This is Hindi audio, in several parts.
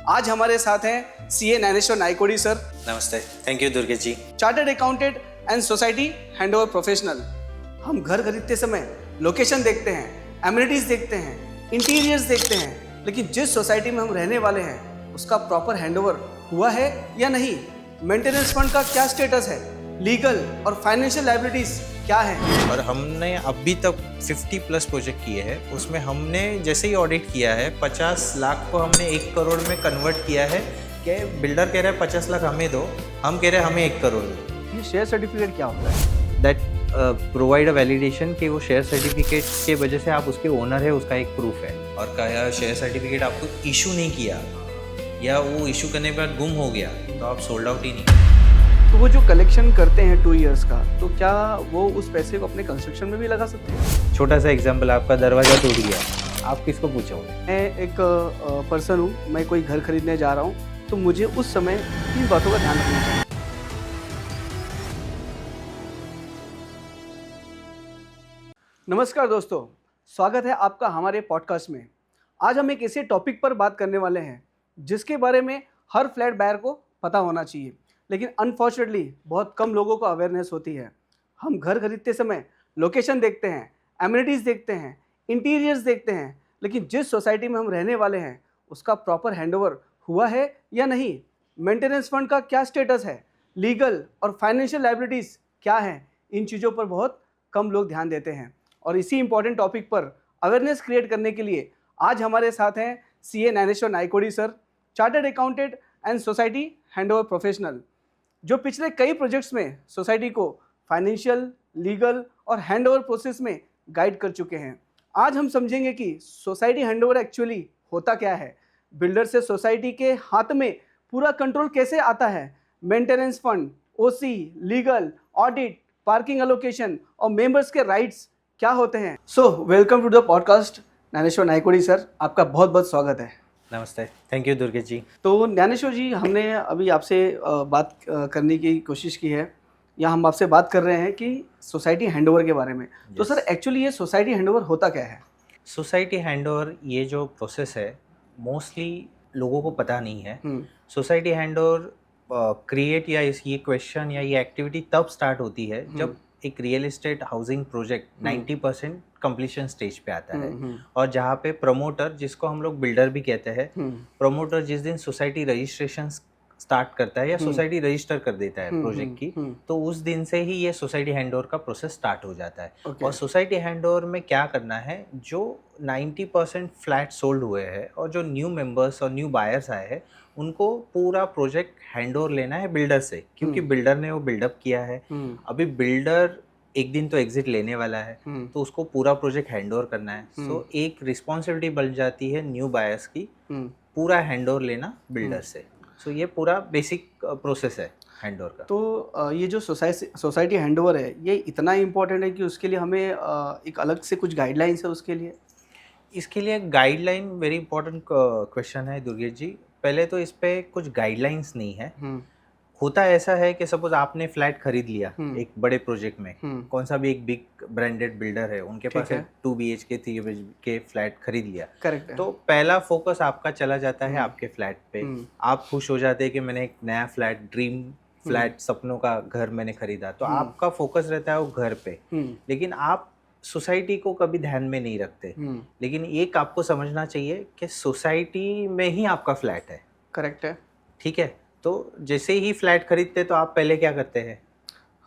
आज हमारे साथ हैं सीए ज्ञानेश्वर नायकोडी सर। नमस्ते, thank you Durgesh ji. Chartered accountant and society handover professional. हम घर खरीदते समय लोकेशन देखते हैं, एमिनिटीज देखते हैं, इंटीरियर्स देखते हैं, लेकिन जिस सोसाइटी में हम रहने वाले हैं उसका प्रॉपर हैंडओवर हुआ है या नहीं, मेंटेनेंस फंड का क्या स्टेटस है, लीगल और फाइनेंशियल लायबिलिटीज क्या है। और हमने अभी तक 50 प्लस प्रोजेक्ट किए हैं। उसमें हमने जैसे ही ऑडिट किया है 50 लाख को हमने 1 करोड़ में कन्वर्ट किया है कि बिल्डर कह रहा है 50 लाख हमें दो, हम कह रहे हैं हमें 1 करोड़ दो। ये शेयर सर्टिफिकेट क्या होता है? दैट प्रोवाइड अ वैलिडेशन कि वो शेयर सर्टिफिकेट के वजह से आप उसके ओनर है, उसका एक प्रूफ है। और क्या शेयर सर्टिफिकेट आपको इशू नहीं किया या वो इशू करने के बाद गुम हो गया तो आप सोल्ड आउट ही नहीं। तो वो जो कलेक्शन करते हैं 2 इयर्स का, तो क्या वो उस पैसे को अपने कंस्ट्रक्शन में भी लगा सकते हैं? छोटा सा एग्जांपल, आपका दरवाज़ा टूट गया, आप किसको पूछोगे? मैं एक पर्सन हूँ, मैं कोई घर खरीदने जा रहा हूँ, तो मुझे उस समय इन बातों का ध्यान रखना चाहिए। नमस्कार दोस्तों, स्वागत है आपका हमारे पॉडकास्ट में। आज हम एक ऐसे टॉपिक पर बात करने वाले हैं जिसके बारे में हर फ्लैट बायर को पता होना चाहिए, लेकिन अनफॉर्चुनेटली बहुत कम लोगों को अवेयरनेस होती है। हम घर खरीदते समय लोकेशन देखते हैं, एमिनिटीज़ देखते हैं, इंटीरियर्स देखते हैं, लेकिन जिस सोसाइटी में हम रहने वाले हैं उसका प्रॉपर हैंडओवर हुआ है या नहीं, मेंटेनेंस फंड का क्या स्टेटस है, लीगल और फाइनेंशियल लायबिलिटीज़ क्या हैं, इन चीज़ों पर बहुत कम लोग ध्यान देते हैं। और इसी इंपॉर्टेंट टॉपिक पर अवेयरनेस क्रिएट करने के लिए आज हमारे साथ हैं CA Gyaneshwar Naikodi sir, chartered accountant and society handover professional, जो पिछले कई प्रोजेक्ट्स में सोसाइटी को फाइनेंशियल, लीगल और हैंडओवर प्रोसेस में गाइड कर चुके हैं। आज हम समझेंगे कि सोसाइटी हैंडओवर एक्चुअली होता क्या है, बिल्डर से सोसाइटी के हाथ में पूरा कंट्रोल कैसे आता है, maintenance fund, OC, legal, audit, parking allocation और मेंबर्स के राइट्स क्या होते हैं। So welcome to the podcast Gyaneshwar Naikodi sir, आपका बहुत बहुत स्वागत है। नमस्ते, थैंक यू दुर्गेश जी। तो ज्ञानेश्वर जी, हमने अभी आपसे बात करने की कोशिश की है, या हम आपसे बात कर रहे हैं कि सोसाइटी हैंडओवर के बारे में। तो सर एक्चुअली ये सोसाइटी हैंडओवर होता क्या है? सोसाइटी हैंडओवर ये जो प्रोसेस है मोस्टली लोगों को पता नहीं है। सोसाइटी हैंडओवर क्रिएट या ये क्वेश्चन या ये एक्टिविटी तब स्टार्ट होती है जब एक real estate housing project 90% completion stage पे आता है और जहाँ पे प्रमोटर, जिसको हम लोग बिल्डर भी कहते हैं, प्रमोटर जिस दिन सोसाइटी रजिस्ट्रेशन स्टार्ट करता है या सोसाइटी रजिस्टर कर देता है प्रोजेक्ट की, तो उस दिन से ही ये सोसाइटी हैंडओवर का प्रोसेस स्टार्ट हो जाता है। और सोसाइटी हैंडओवर में क्या करना है, जो 90% फ्लैट सोल्ड हुए हैं और जो न्यू मेंबर्स और न्यू बायर्स आए हैं उनको पूरा प्रोजेक्ट हैंडओवर लेना है बिल्डर से, क्योंकि बिल्डर ने वो बिल्डअप किया है। अभी बिल्डर एक दिन तो एग्जिट लेने वाला है, तो उसको पूरा प्रोजेक्ट हैंडओवर करना है। सो एक रिस्पॉन्सिबिलिटी बन जाती है न्यू बायर्स की, पूरा हैंडओवर लेना बिल्डर से। सो ये पूरा बेसिक प्रोसेस है हैंडओवर का। तो ये जो सोसाइटी हैंडओवर है, ये इतना इम्पोर्टेंट है कि उसके लिए हमें एक अलग से कुछ गाइडलाइंस है उसके लिए? इसके लिए गाइडलाइन वेरी इंपॉर्टेंट क्वेश्चन है दुर्गेश जी। पहले तो इस पे कुछ गाइडलाइंस नहीं है। होता ऐसा है कि सपोज आपने फ्लैट खरीद लिया एक बड़े प्रोजेक्ट में, कौन सा भी एक बिग ब्रांडेड बिल्डर है, उनके पास 2 BHK 3 BHK फ्लैट खरीद लिया। करेक्ट है। तो पहला फोकस आपका चला जाता है आपके फ्लैट पे। आप खुश हो जाते हैं कि मैंने एक नया फ्लैट, ड्रीम फ्लैट, सपनों का घर मैंने खरीदा, तो आपका फोकस रहता है वो घर पे। लेकिन आप सोसाइटी को कभी ध्यान में नहीं रखते। लेकिन एक आपको समझना चाहिए कि सोसाइटी में ही आपका फ्लैट है। करेक्ट है। ठीक है, तो जैसे ही फ्लैट खरीदते तो आप पहले क्या करते हैं?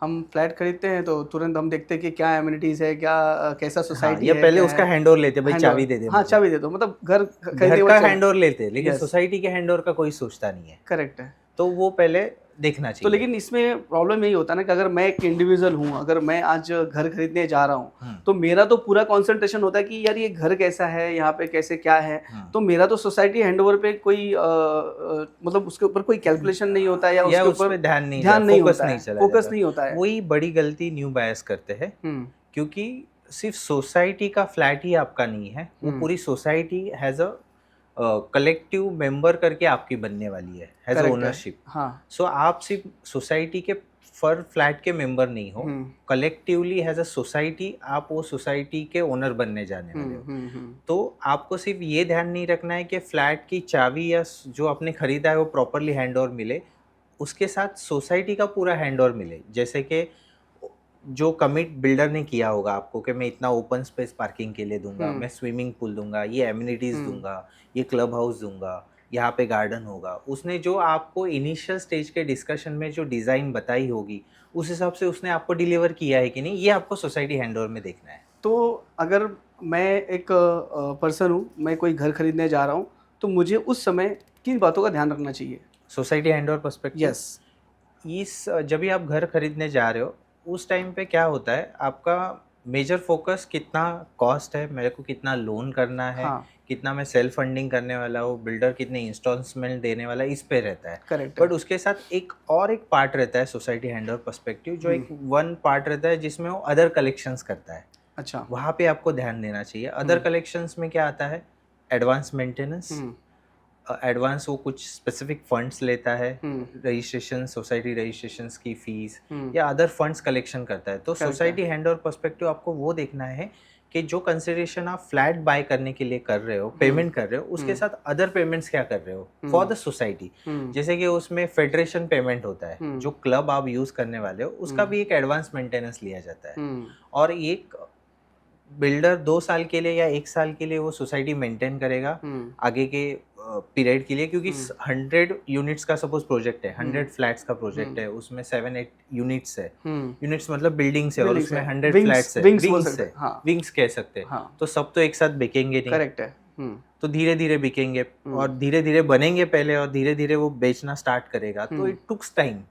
हम फ्लैट खरीदते हैं तो तुरंत हम देखते हैं कि क्या एमिनिटीज है, क्या कैसा सोसाइटी है, है, पहले उसका हैंडओवर लेते, भाई चाबी दे दे। हाँ, चाबी दे दो, मतलब घर का हैंडओवर लेते, लेकिन सोसाइटी के हैंडओवर का कोई सोचता नहीं है। करेक्ट है। तो वो पहले देखना चाहिए। तो लेकिन इसमें प्रॉब्लम यही होता है ना कि अगर मैं एक इंडिविजुअल हूँ, अगर मैं आज घर खरीदने जा रहा हूँ, तो मेरा तो पूरा कंसंट्रेशन होता है कि यार ये घर कैसा है, यहाँ पे कैसे क्या है। तो मेरा तो सोसाइटी हैंडओवर पे कोई मतलब उसके ऊपर कोई कैलकुलेशन नहीं होता है या उसके ऊपर ध्यान नहीं फोकस नहीं होता है। वही बड़ी गलती न्यू बायर्स करते हैं, क्योंकि सिर्फ सोसाइटी का फ्लैट ही आपका नहीं है, वो पूरी society has a collective member करके आपकी बनने वाली है, हैज ओनरशिप। सो आप सिर्फ सोसाइटी के फर फ्लैट के मेंबर नहीं हो, कलेक्टिवली एज अ सोसाइटी आप वो सोसाइटी के ओनर बनने जाने वाले हो। तो आपको सिर्फ ये ध्यान नहीं रखना है कि फ्लैट की चाबी या जो आपने खरीदा है वो प्रॉपरली हैंड ओवर मिले, उसके साथ सोसाइटी का पूरा हैंड ओवर मिले। जैसे कि जो कमिट बिल्डर ने किया होगा आपको कि मैं इतना ओपन स्पेस पार्किंग के लिए दूंगा, मैं स्विमिंग पूल दूंगा, ये एमिनिटीज दूंगा, ये क्लब हाउस दूंगा, यहाँ पे गार्डन होगा, उसने जो आपको इनिशियल स्टेज के डिस्कशन में जो डिज़ाइन बताई होगी उस हिसाब से उसने आपको डिलीवर किया है कि नहीं, ये आपको सोसाइटी हैंडओवर में देखना है। तो अगर मैं एक पर्सन हूँ, मैं कोई घर खरीदने जा रहा हूँ, तो मुझे उस समय किन बातों का ध्यान रखना चाहिए? Society handover perspective, yes. जब भी आप घर खरीदने जा रहे हो उस टाइम पे क्या होता है, आपका मेजर फोकस कितना कॉस्ट है, मेरे को कितना लोन करना है, हाँ, कितना मैं सेल्फ फंडिंग करने वाला हूँ, बिल्डर कितने इंस्टॉलमेंट देने वाला है, इस पे रहता है। करेक्ट। बट उसके साथ एक पार्ट रहता है सोसाइटी हैंडओवर पर्सपेक्टिव, जो एक वन पार्ट रहता है जिसमें वो अदर कलेक्शंस करता है। अच्छा। वहाँ पे आपको ध्यान देना चाहिए। अदर कलेक्शंस में क्या आता है, एडवांस मेंटेनेंस, एडवांस वो कुछ स्पेसिफिक फंड्स लेता है, रजिस्ट्रेशन, सोसाइटी रजिस्ट्रेशंस की फीस या अदर फंड्स कलेक्शन करता है। तो सोसाइटी हैंडओवर पर्सपेक्टिव आपको वो देखना है कि जो कंसिडरेशन आप फ्लैट बाय करने के लिए कर रहे हो, पेमेंट कर रहे हो, उसके साथ अदर पेमेंट्स क्या कर रहे हो फॉर द सोसाइटी। जैसे कि उसमें फेडरेशन पेमेंट होता है, जो क्लब आप यूज करने वाले हो उसका भी एक एडवांस मेंटेनेंस लिया जाता है। और एक बिल्डर 2 साल के लिए या 1 साल के लिए वो सोसाइटी मेंटेन करेगा आगे के पीरियड के लिए, क्योंकि 100 यूनिट्स का सपोज प्रोजेक्ट है, 100 फ्लैट्स का प्रोजेक्ट है, उसमें 7-8 यूनिट्स है। यूनिट्स मतलब बिल्डिंग्स है, और उसमें 100 फ्लैट्स है, विंग्स है, विंग्स कह सकते हैं। तो सब तो एक साथ बिकेंगे नहीं। करेक्ट है। तो धीरे धीरे बिकेंगे और धीरे धीरे बनेंगे पहले, और धीरे धीरे वो बेचना स्टार्ट करेगा। तो it tooks time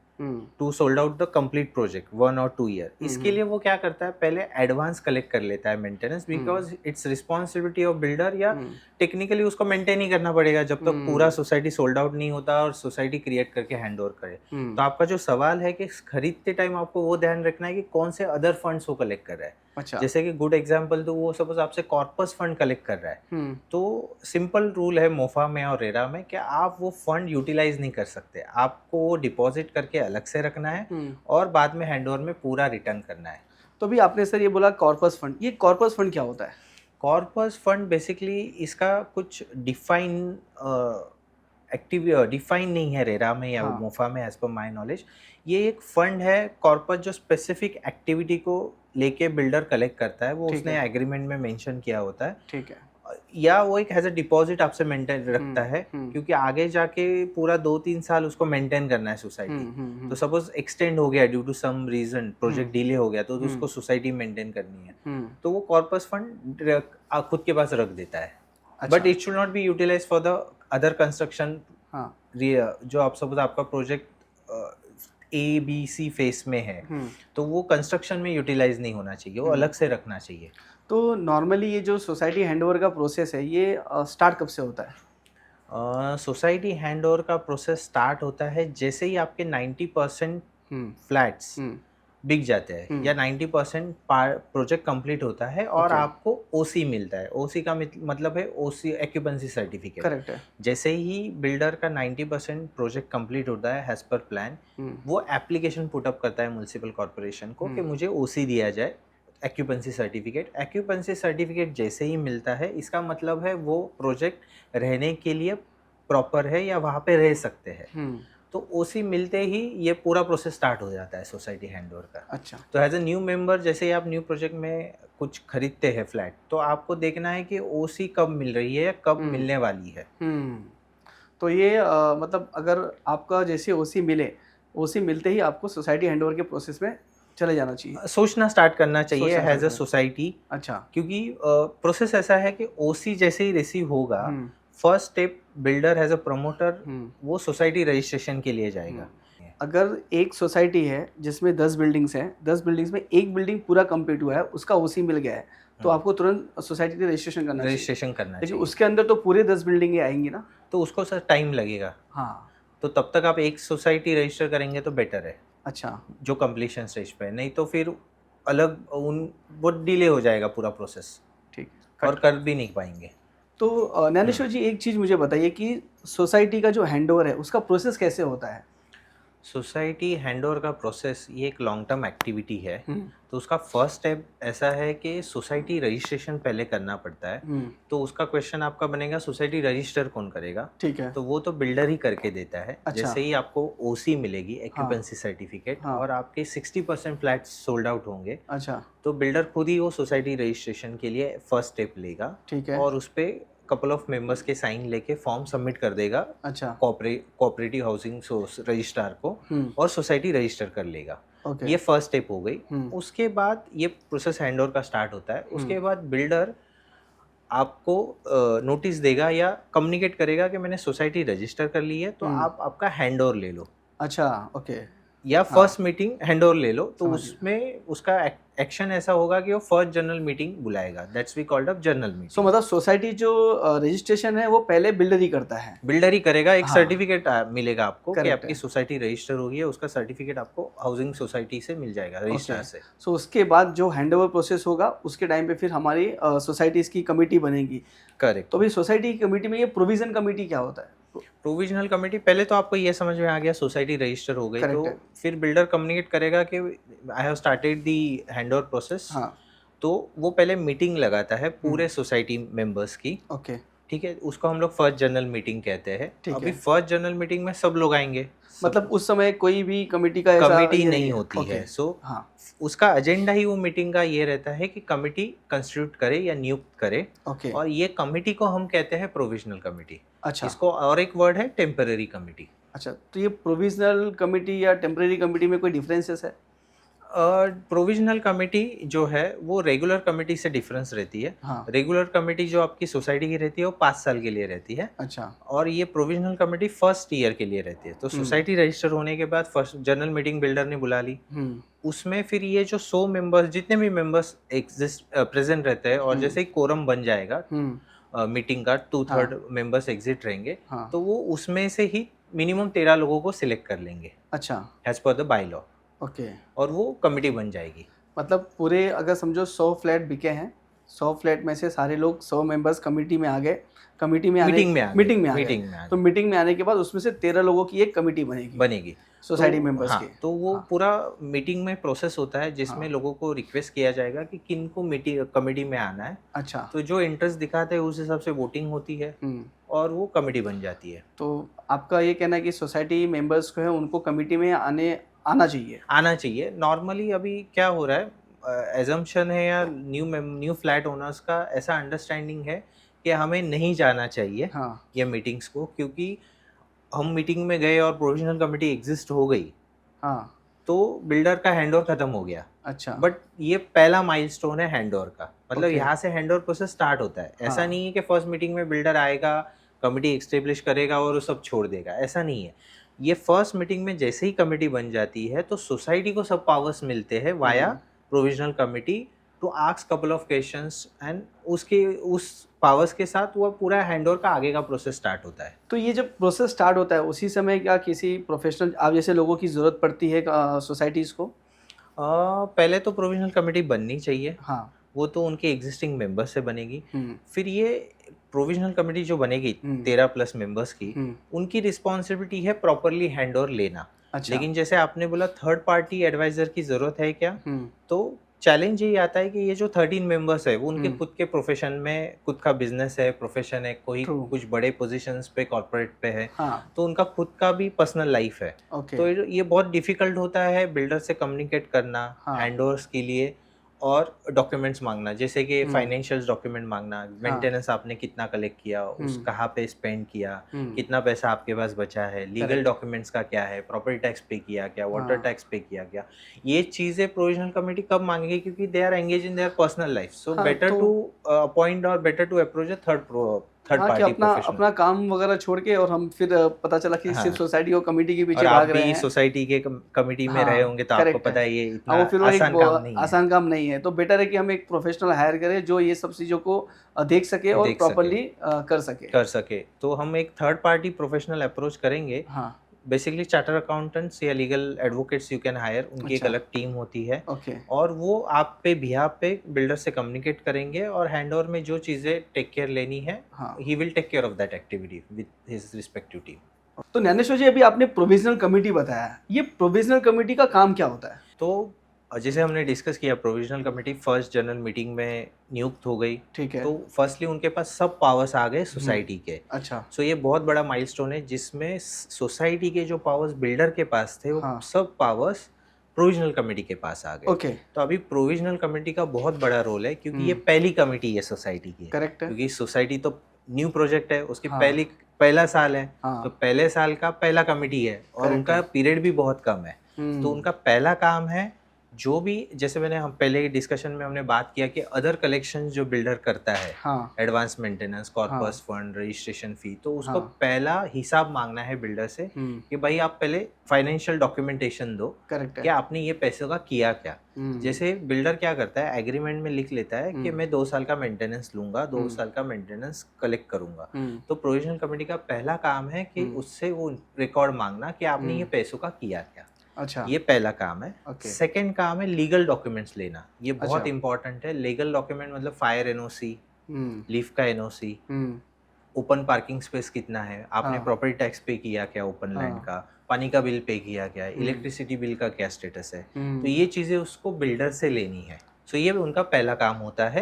to sold out the complete project, 1 और 2 ईयर। इसके लिए वो क्या करता है, पहले एडवांस कलेक्ट कर लेता है maintenance, because it's responsibility of builder, या टेक्निकली उसको मेंटेन ही करना पड़ेगा जब तक पूरा सोसाइटी सोल्ड आउट नहीं होता और सोसाइटी क्रिएट करके हैंड ओवर करे। तो आपका जो सवाल है कि खरीदते टाइम आपको वो ध्यान रखना है कि कौन से अदर फंड्स वो कलेक्ट कर रहा है। अच्छा। जैसे कि गुड एग्जांपल तो वो सपोज आपसे कॉर्पस फंड कलेक्ट कर रहा है, तो सिंपल रूल है मोफा में और रेरा में कि आप वो फंड यूटिलाइज नहीं कर सकते, आपको वो डिपॉजिट करके अलग से रखना है और बाद में हैंडओवर में पूरा रिटर्न करना है। तो अभी आपने सर ये बोला कॉर्पस फंड, ये कॉर्पस फंड क्या होता है? कॉर्पस फंड बेसिकली इसका कुछ डिफाइन नहीं है रेरा में या मोफा में, एज पर माई नॉलेज। ये एक फंड है कॉर्पस जो स्पेसिफिक एक्टिविटी को लेके बिल्डर कलेक्ट करता है, वो उसने एग्रीमेंट में मेंशन किया होता है। ठीक है। या वो एक एज अ डिपॉजिट आपसे मेंटेन रखता है, क्योंकि आगे जाके पूरा 2-3 साल उसको मेंटेन करना है सोसाइटी। तो सपोज एक्सटेंड हो गया due to some reason, project delay हो गया, तो उसको सोसाइटी मेंटेन करनी है, तो वो कॉर्पस फंड खुद के पास रख देता है। But it should not be utilize for the other construction. जो आप सपोज आपका प्रोजेक्ट ABC फेस में है, तो वो कंस्ट्रक्शन में यूटिलाइज नहीं होना चाहिए, वो अलग से रखना चाहिए। तो नॉर्मली ये जो सोसाइटी हैंडओवर का प्रोसेस है, ये स्टार्ट कब से होता है? सोसाइटी हैंडओवर का प्रोसेस स्टार्ट होता है जैसे ही आपके 90% फ्लैट्स बिक जाते हैं या 90% प्रोजेक्ट कंप्लीट होता है और आपको OC मिलता है। OC का मतलब है OC एक्यूपेंसी सर्टिफिकेट। करेक्ट है। जैसे ही बिल्डर का 90% प्रोजेक्ट कंप्लीट होता है एज पर प्लान, वो एप्लीकेशन पुटअप करता है म्युनिसिपल कॉर्पोरेशन को कि मुझे OC दिया जाए, एक्यूपेंसी सर्टिफिकेट। एक्यूपेंसी सर्टिफिकेट जैसे ही मिलता है, इसका मतलब है वो प्रोजेक्ट रहने के लिए प्रॉपर है या वहाँ पे रह सकते हैं। तो OC मिलते ही ये पूरा प्रोसेस स्टार्ट हो जाता है सोसाइटी हैंडओवर का। अच्छा। तो एज अ न्यू मेंबर, जैसे ही आप न्यू प्रोजेक्ट में कुछ खरीदते हैं फ्लैट, तो आपको देखना है कि OC कब मिल रही है या कब मिलने वाली है। तो ये मतलब अगर आपका जैसे OC मिले, OC मिलते ही आपको सोसाइटी हैंडओवर के प्रोसेस में चले जाना चाहिए, सोचना स्टार्ट करना चाहिए एज अ सोसाइटी। अच्छा। क्योंकि प्रोसेस ऐसा है कि OC जैसे ही रिसीव होगा, first step builder as a promoter वो सोसाइटी रजिस्ट्रेशन के लिए जाएगा। अगर एक सोसाइटी है जिसमें 10 बिल्डिंग्स हैं, 10 बिल्डिंग्स में एक बिल्डिंग पूरा कंप्लीट हुआ है, उसका OC मिल गया है, तो आपको तुरंत सोसाइटी का रजिस्ट्रेशन करना चाहिए। लेकिन उसके अंदर तो पूरे 10 बिल्डिंगें आएंगी ना, तो उसको सर टाइम लगेगा। हाँ, तो तब तक आप एक सोसाइटी रजिस्टर करेंगे तो बेटर है। अच्छा। जो कंप्लीशन स्टेज पे है, नहीं तो फिर अलग वो डिले हो जाएगा पूरा प्रोसेस। ठीक, और कर भी नहीं पाएंगे। तो ज्ञानेश्वर जी, एक चीज़ मुझे बताइए कि सोसाइटी का जो हैंडओवर है उसका प्रोसेस कैसे होता है? सोसाइटी हैंडओवर का प्रोसेस ये एक लॉन्ग टर्म एक्टिविटी है। हम्म, तो उसका फर्स्ट स्टेप ऐसा है कि सोसाइटी रजिस्ट्रेशन पहले करना पड़ता है। तो उसका क्वेश्चन आपका बनेगा, सोसाइटी रजिस्टर कौन करेगा? ठीक है। तो वो तो बिल्डर ही करके देता है। अच्छा। जैसे ही आपको ओसी मिलेगी, हाँ। एक्यूपेंसी सर्टिफिकेट, हाँ। और आपके 60% फ्लैट्स सोल्ड आउट होंगे, अच्छा। तो बिल्डर खुद ही वो सोसाइटी रजिस्ट्रेशन के लिए फर्स्ट स्टेप लेगा ठीक है। और उस पर कपल ऑफ मेंबर्स के साइन लेके फॉर्म सबमिट कर देगा अच्छा। कोऑपरेटिव हाउसिंग रजिस्ट्रार को, और सोसाइटी रजिस्टर कर लेगा। ओके। ये फर्स्ट स्टेप हो गई। हम्म, उसके बाद ये प्रोसेस हैंडओवर का स्टार्ट होता है। उसके बाद बिल्डर आपको नोटिस देगा या कम्युनिकेट करेगा कि मैंने सोसाइटी रजिस्टर कर ली है, तो आप आपका हैंडओवर ले लो, अच्छा। ओके। या फर्स्ट मीटिंग हैंडओवर ले लो। तो समझ गया। उसमें उसका एक्शन ऐसा होगा कि वो फर्स्ट जनरल मीटिंग बुलाएगा। That's we called up general so meeting. मतलब सोसाइटी जो रजिस्ट्रेशन है वो पहले बिल्डर ही करता है। बिल्डर ही करेगा। एक हाँ। सर्टिफिकेट मिलेगा आपको कि करेक्ट आपकी है। सोसाइटी रजिस्टर हो गई है। उसका सर्टिफिकेट आपको हाउसिंग सोसाइटी से मिल जाएगा, रजिस्ट्रार से। सो उसके बाद जो हैंडओवर प्रोसेस होगा उसके टाइम पे फिर हमारी सोसाइटीज़ की कमेटी बनेगी। करेक्ट। तो भाई सोसाइटी की कमेटी में ये प्रोविजन कमेटी क्या होता है? प्रोविजनल कमेटी, पहले तो आपको ये समझ में आ गया सोसाइटी रजिस्टर हो गई, Correct तो है। फिर बिल्डर कम्युनिकेट करेगा कि I have started the handover process. हाँ। तो वो पहले मीटिंग लगाता है पूरे सोसाइटी मेंबर्स की। ओके। ठीक है, उसको हम लोग फर्स्ट जनरल मीटिंग कहते हैं। ठीक अभी है। फर्स्ट जनरल मीटिंग में सब लोग आएंगे। मतलब उस समय कोई भी कमेटी का ऐसा कमेटी ये नहीं है। होती ओके। है। सो हाँ। उसका एजेंडा ही वो मीटिंग का ये रहता है कि कमेटी कंस्टिट्यूट करे या नियुक्त करे। ओके। और ये कमेटी को हम कहते हैं प्रोविजनल कमेटी। अच्छा। इसको और एक वर्ड है टेम्पररी कमेटी। अच्छा, तो ये प्रोविजनल कमेटी या टेम्परेरी कमेटी में कोई डिफरेंसेस है? प्रोविजनल कमेटी जो है वो रेगुलर कमेटी से डिफरेंस रहती है। हाँ। रेगुलर कमेटी जो आपकी सोसाइटी की रहती है वो 5 साल के लिए रहती है, अच्छा। और ये प्रोविजनल कमेटी फर्स्ट ईयर के लिए रहती है। तो सोसाइटी रजिस्टर होने के बाद फर्स्ट जनरल मीटिंग बिल्डर ने बुला ली। उसमें फिर ये जो 100 मेंबर्स, जितने भी मेंबर्स एग्जिस्ट प्रेजेंट रहते हैं, और जैसे ही कोरम बन जाएगा मीटिंग का, 2/3 मेंबर्स एग्जिट रहेंगे, हाँ। तो वो उसमें से ही मिनिमम 13 लोगों को सिलेक्ट कर लेंगे अच्छा। As per the by law, okay. और वो कमेटी बन जाएगी। मतलब पूरे अगर समझो 100 फ्लैट बिके हैं, 100 फ्लैट में से सारे लोग 100 मेंबर्स कमेटी में आ गए, मीटिंग में आ मीटिंग में आ गए। गए। तो मीटिंग में आने के बाद उसमें से 13 लोगों की एक कमेटी बनेगी सोसाइटी मेंबर्स हाँ, की। तो वो पूरा मीटिंग में प्रोसेस होता है जिसमें हाँ। लोगों को रिक्वेस्ट किया जाएगा कि किन को मीटिंग कमेटी में आना है। अच्छा। तो जो इंटरेस्ट दिखाते हैं उस हिसाब से वोटिंग होती है और वो कमेटी बन जाती है। तो आपका ये कहना है कि सोसाइटी मेंबर्स को है उनको कमेटी में आना चाहिए। नॉर्मली अभी क्या हो रहा है, एजम्पशन है या न्यू फ्लैट ओनर्स का ऐसा अंडरस्टैंडिंग है कि हमें नहीं जाना चाहिए हाँ। ये मीटिंग्स को, क्योंकि हम मीटिंग में गए और प्रोविजनल कमेटी एग्जिस्ट हो गई, हाँ। तो बिल्डर का हैंडओवर खत्म हो गया। अच्छा। बट ये पहला माइलस्टोन है हैंडओवर का, मतलब Okay. यहाँ से हैंडओवर प्रोसेस स्टार्ट होता है। ऐसा हाँ। नहीं है कि फर्स्ट मीटिंग में बिल्डर आएगा, कमेटी एस्टेब्लिश करेगा और वो सब छोड़ देगा, ऐसा नहीं है। ये फर्स्ट मीटिंग में जैसे ही कमेटी बन जाती है तो सोसाइटी को सब पावर्स मिलते हैं via provisional committee to ask couple of questions, and उस पावर्स के साथ वो पूरा हैंडओवर का आगे का प्रोसेस स्टार्ट होता है। तो ये जब प्रोसेस स्टार्ट होता है उसी समय क्या किसी प्रोफेशनल आप जैसे लोगों की ज़रूरत पड़ती है सोसाइटीज़ को? पहले तो प्रोविजनल कमेटी बननी चाहिए। हाँ। वो तो उनके एग्जिस्टिंग मेंबर्स से बनेगी। फिर ये प्रोविजनल कमेटी जो बनेगी 13+ मेंबर्स की, उनकी रिस्पॉन्सिबिलिटी है प्रॉपरली हैंडओवर लेना। अच्छा। लेकिन जैसे आपने बोला थर्ड पार्टी एडवाइजर की जरूरत है क्या, तो चैलेंज यही आता है कि ये जो 13 मेंबर्स है वो उनके खुद के प्रोफेशन में, खुद का बिजनेस है, प्रोफेशन है, कोई कुछ बड़े पोजीशंस पे कॉर्पोरेट पे है। हाँ। तो उनका खुद का भी पर्सनल लाइफ है। तो ये बहुत डिफिकल्ट होता है बिल्डर से कम्युनिकेट करना हैंडओवर्स के लिए, और डॉक्यूमेंट्स मांगना, जैसे कि फाइनेंशियल्स डॉक्यूमेंट मांगना, मेंटेनेंस आपने कितना कलेक्ट किया, उस कहाँ पे स्पेंड किया, कितना पैसा आपके पास बचा है, लीगल डॉक्यूमेंट्स का क्या है, प्रॉपर्टी टैक्स पे किया क्या, वाटर टैक्स पे किया क्या, ये चीजें प्रोविजनल कमेटी कब मांगेगी, क्योंकि they are engage in their personal life. So better to appoint और better to approach a third party अपना काम वगैरह छोड़ के, और हम फिर पता चला कि सिर्फ सोसाइटी और कमेटी के पीछे और भाग आप रहे भी हैं। सोसाइटी के कमेटी में रहे होंगे तो आपको पता है ये इतना आसान काम नहीं है। तो बेटर है कि हम एक प्रोफेशनल हायर करें जो ये सब चीज़ों को देख सके और प्रॉपर्ली कर सके। तो हम एक थर्ड पार्टी प्रोफेशनल अप्रोच करेंगे। हाँ। बेसिकली चार्टर अकाउंटेंट्स या legal advocates you can hire, उनकी एक अलग टीम होती है। और वो आप पे बिहाफ पे बिल्डर से कम्युनिकेट करेंगे और हैंडओवर में जो चीज़ें टेक केयर लेनी है, he will take care of that activity with his respective team. तो ज्ञानेश्वर जी, अभी आपने प्रोविजनल कमेटी बताया, ये प्रोविजनल कमेटी का काम क्या होता है? तो जैसे हमने डिस्कस किया, provisional committee first general meeting में नियुक्त हो गई, ठीक है। तो फर्स्टली उनके पास सब पावर्स आ गए सोसाइटी के। अच्छा। सो ये बहुत बड़ा माइलस्टोन है जिसमें सोसाइटी के जो पावर्स बिल्डर के पास थे वो हाँ। सब पावर्स प्रोविजनल कमेटी के पास आ गए। ओके। तो अभी प्रोविजनल कमेटी का बहुत बड़ा रोल है क्योंकि ये पहली कमेटी है सोसाइटी की। करेक्ट है। क्योंकि सोसाइटी तो न्यू प्रोजेक्ट है, उसकी हाँ। पहला साल है। हाँ। तो पहले साल का पहला कमेटी है और Correct उनका है। पीरियड भी बहुत कम है। तो उनका पहला काम है जो भी, जैसे हम पहले डिस्कशन में हमने बात किया कि अदर कलेक्शंस जो बिल्डर करता है, हाँ। Advance maintenance, corpus fund, registration fee, तो उसको पहला हिसाब मांगना है बिल्डर से कि भाई आप पहले फाइनेंशियल डॉक्यूमेंटेशन दो। करेक्ट है। कि आपने ये पैसों का किया क्या। जैसे बिल्डर क्या करता है, एग्रीमेंट में लिख लेता है कि मैं 2 साल का मेंटेनेंस लूंगा, 2 साल का मेंटेनेंस कलेक्ट करूंगा। तो प्रोविजनल कमेटी का पहला काम है कि उससे वो रिकॉर्ड मांगना कि आपने ये पैसों का किया क्या। अच्छा। ये पहला काम है। Okay. सेकंड काम है लीगल डॉक्यूमेंट्स लेना। ये बहुत अच्छा। इंपॉर्टेंट है। लीगल डॉक्यूमेंट मतलब फायर एनओसी, लीफ का एनओसी, ओपन पार्किंग स्पेस कितना है, आपने हाँ। प्रॉपर्टी टैक्स पे किया क्या, ओपन लैंड का, पानी का बिल पे किया क्या, इलेक्ट्रिसिटी बिल का क्या स्टेटस है। तो ये चीजें उसको बिल्डर से लेनी है। सो ये उनका पहला काम होता है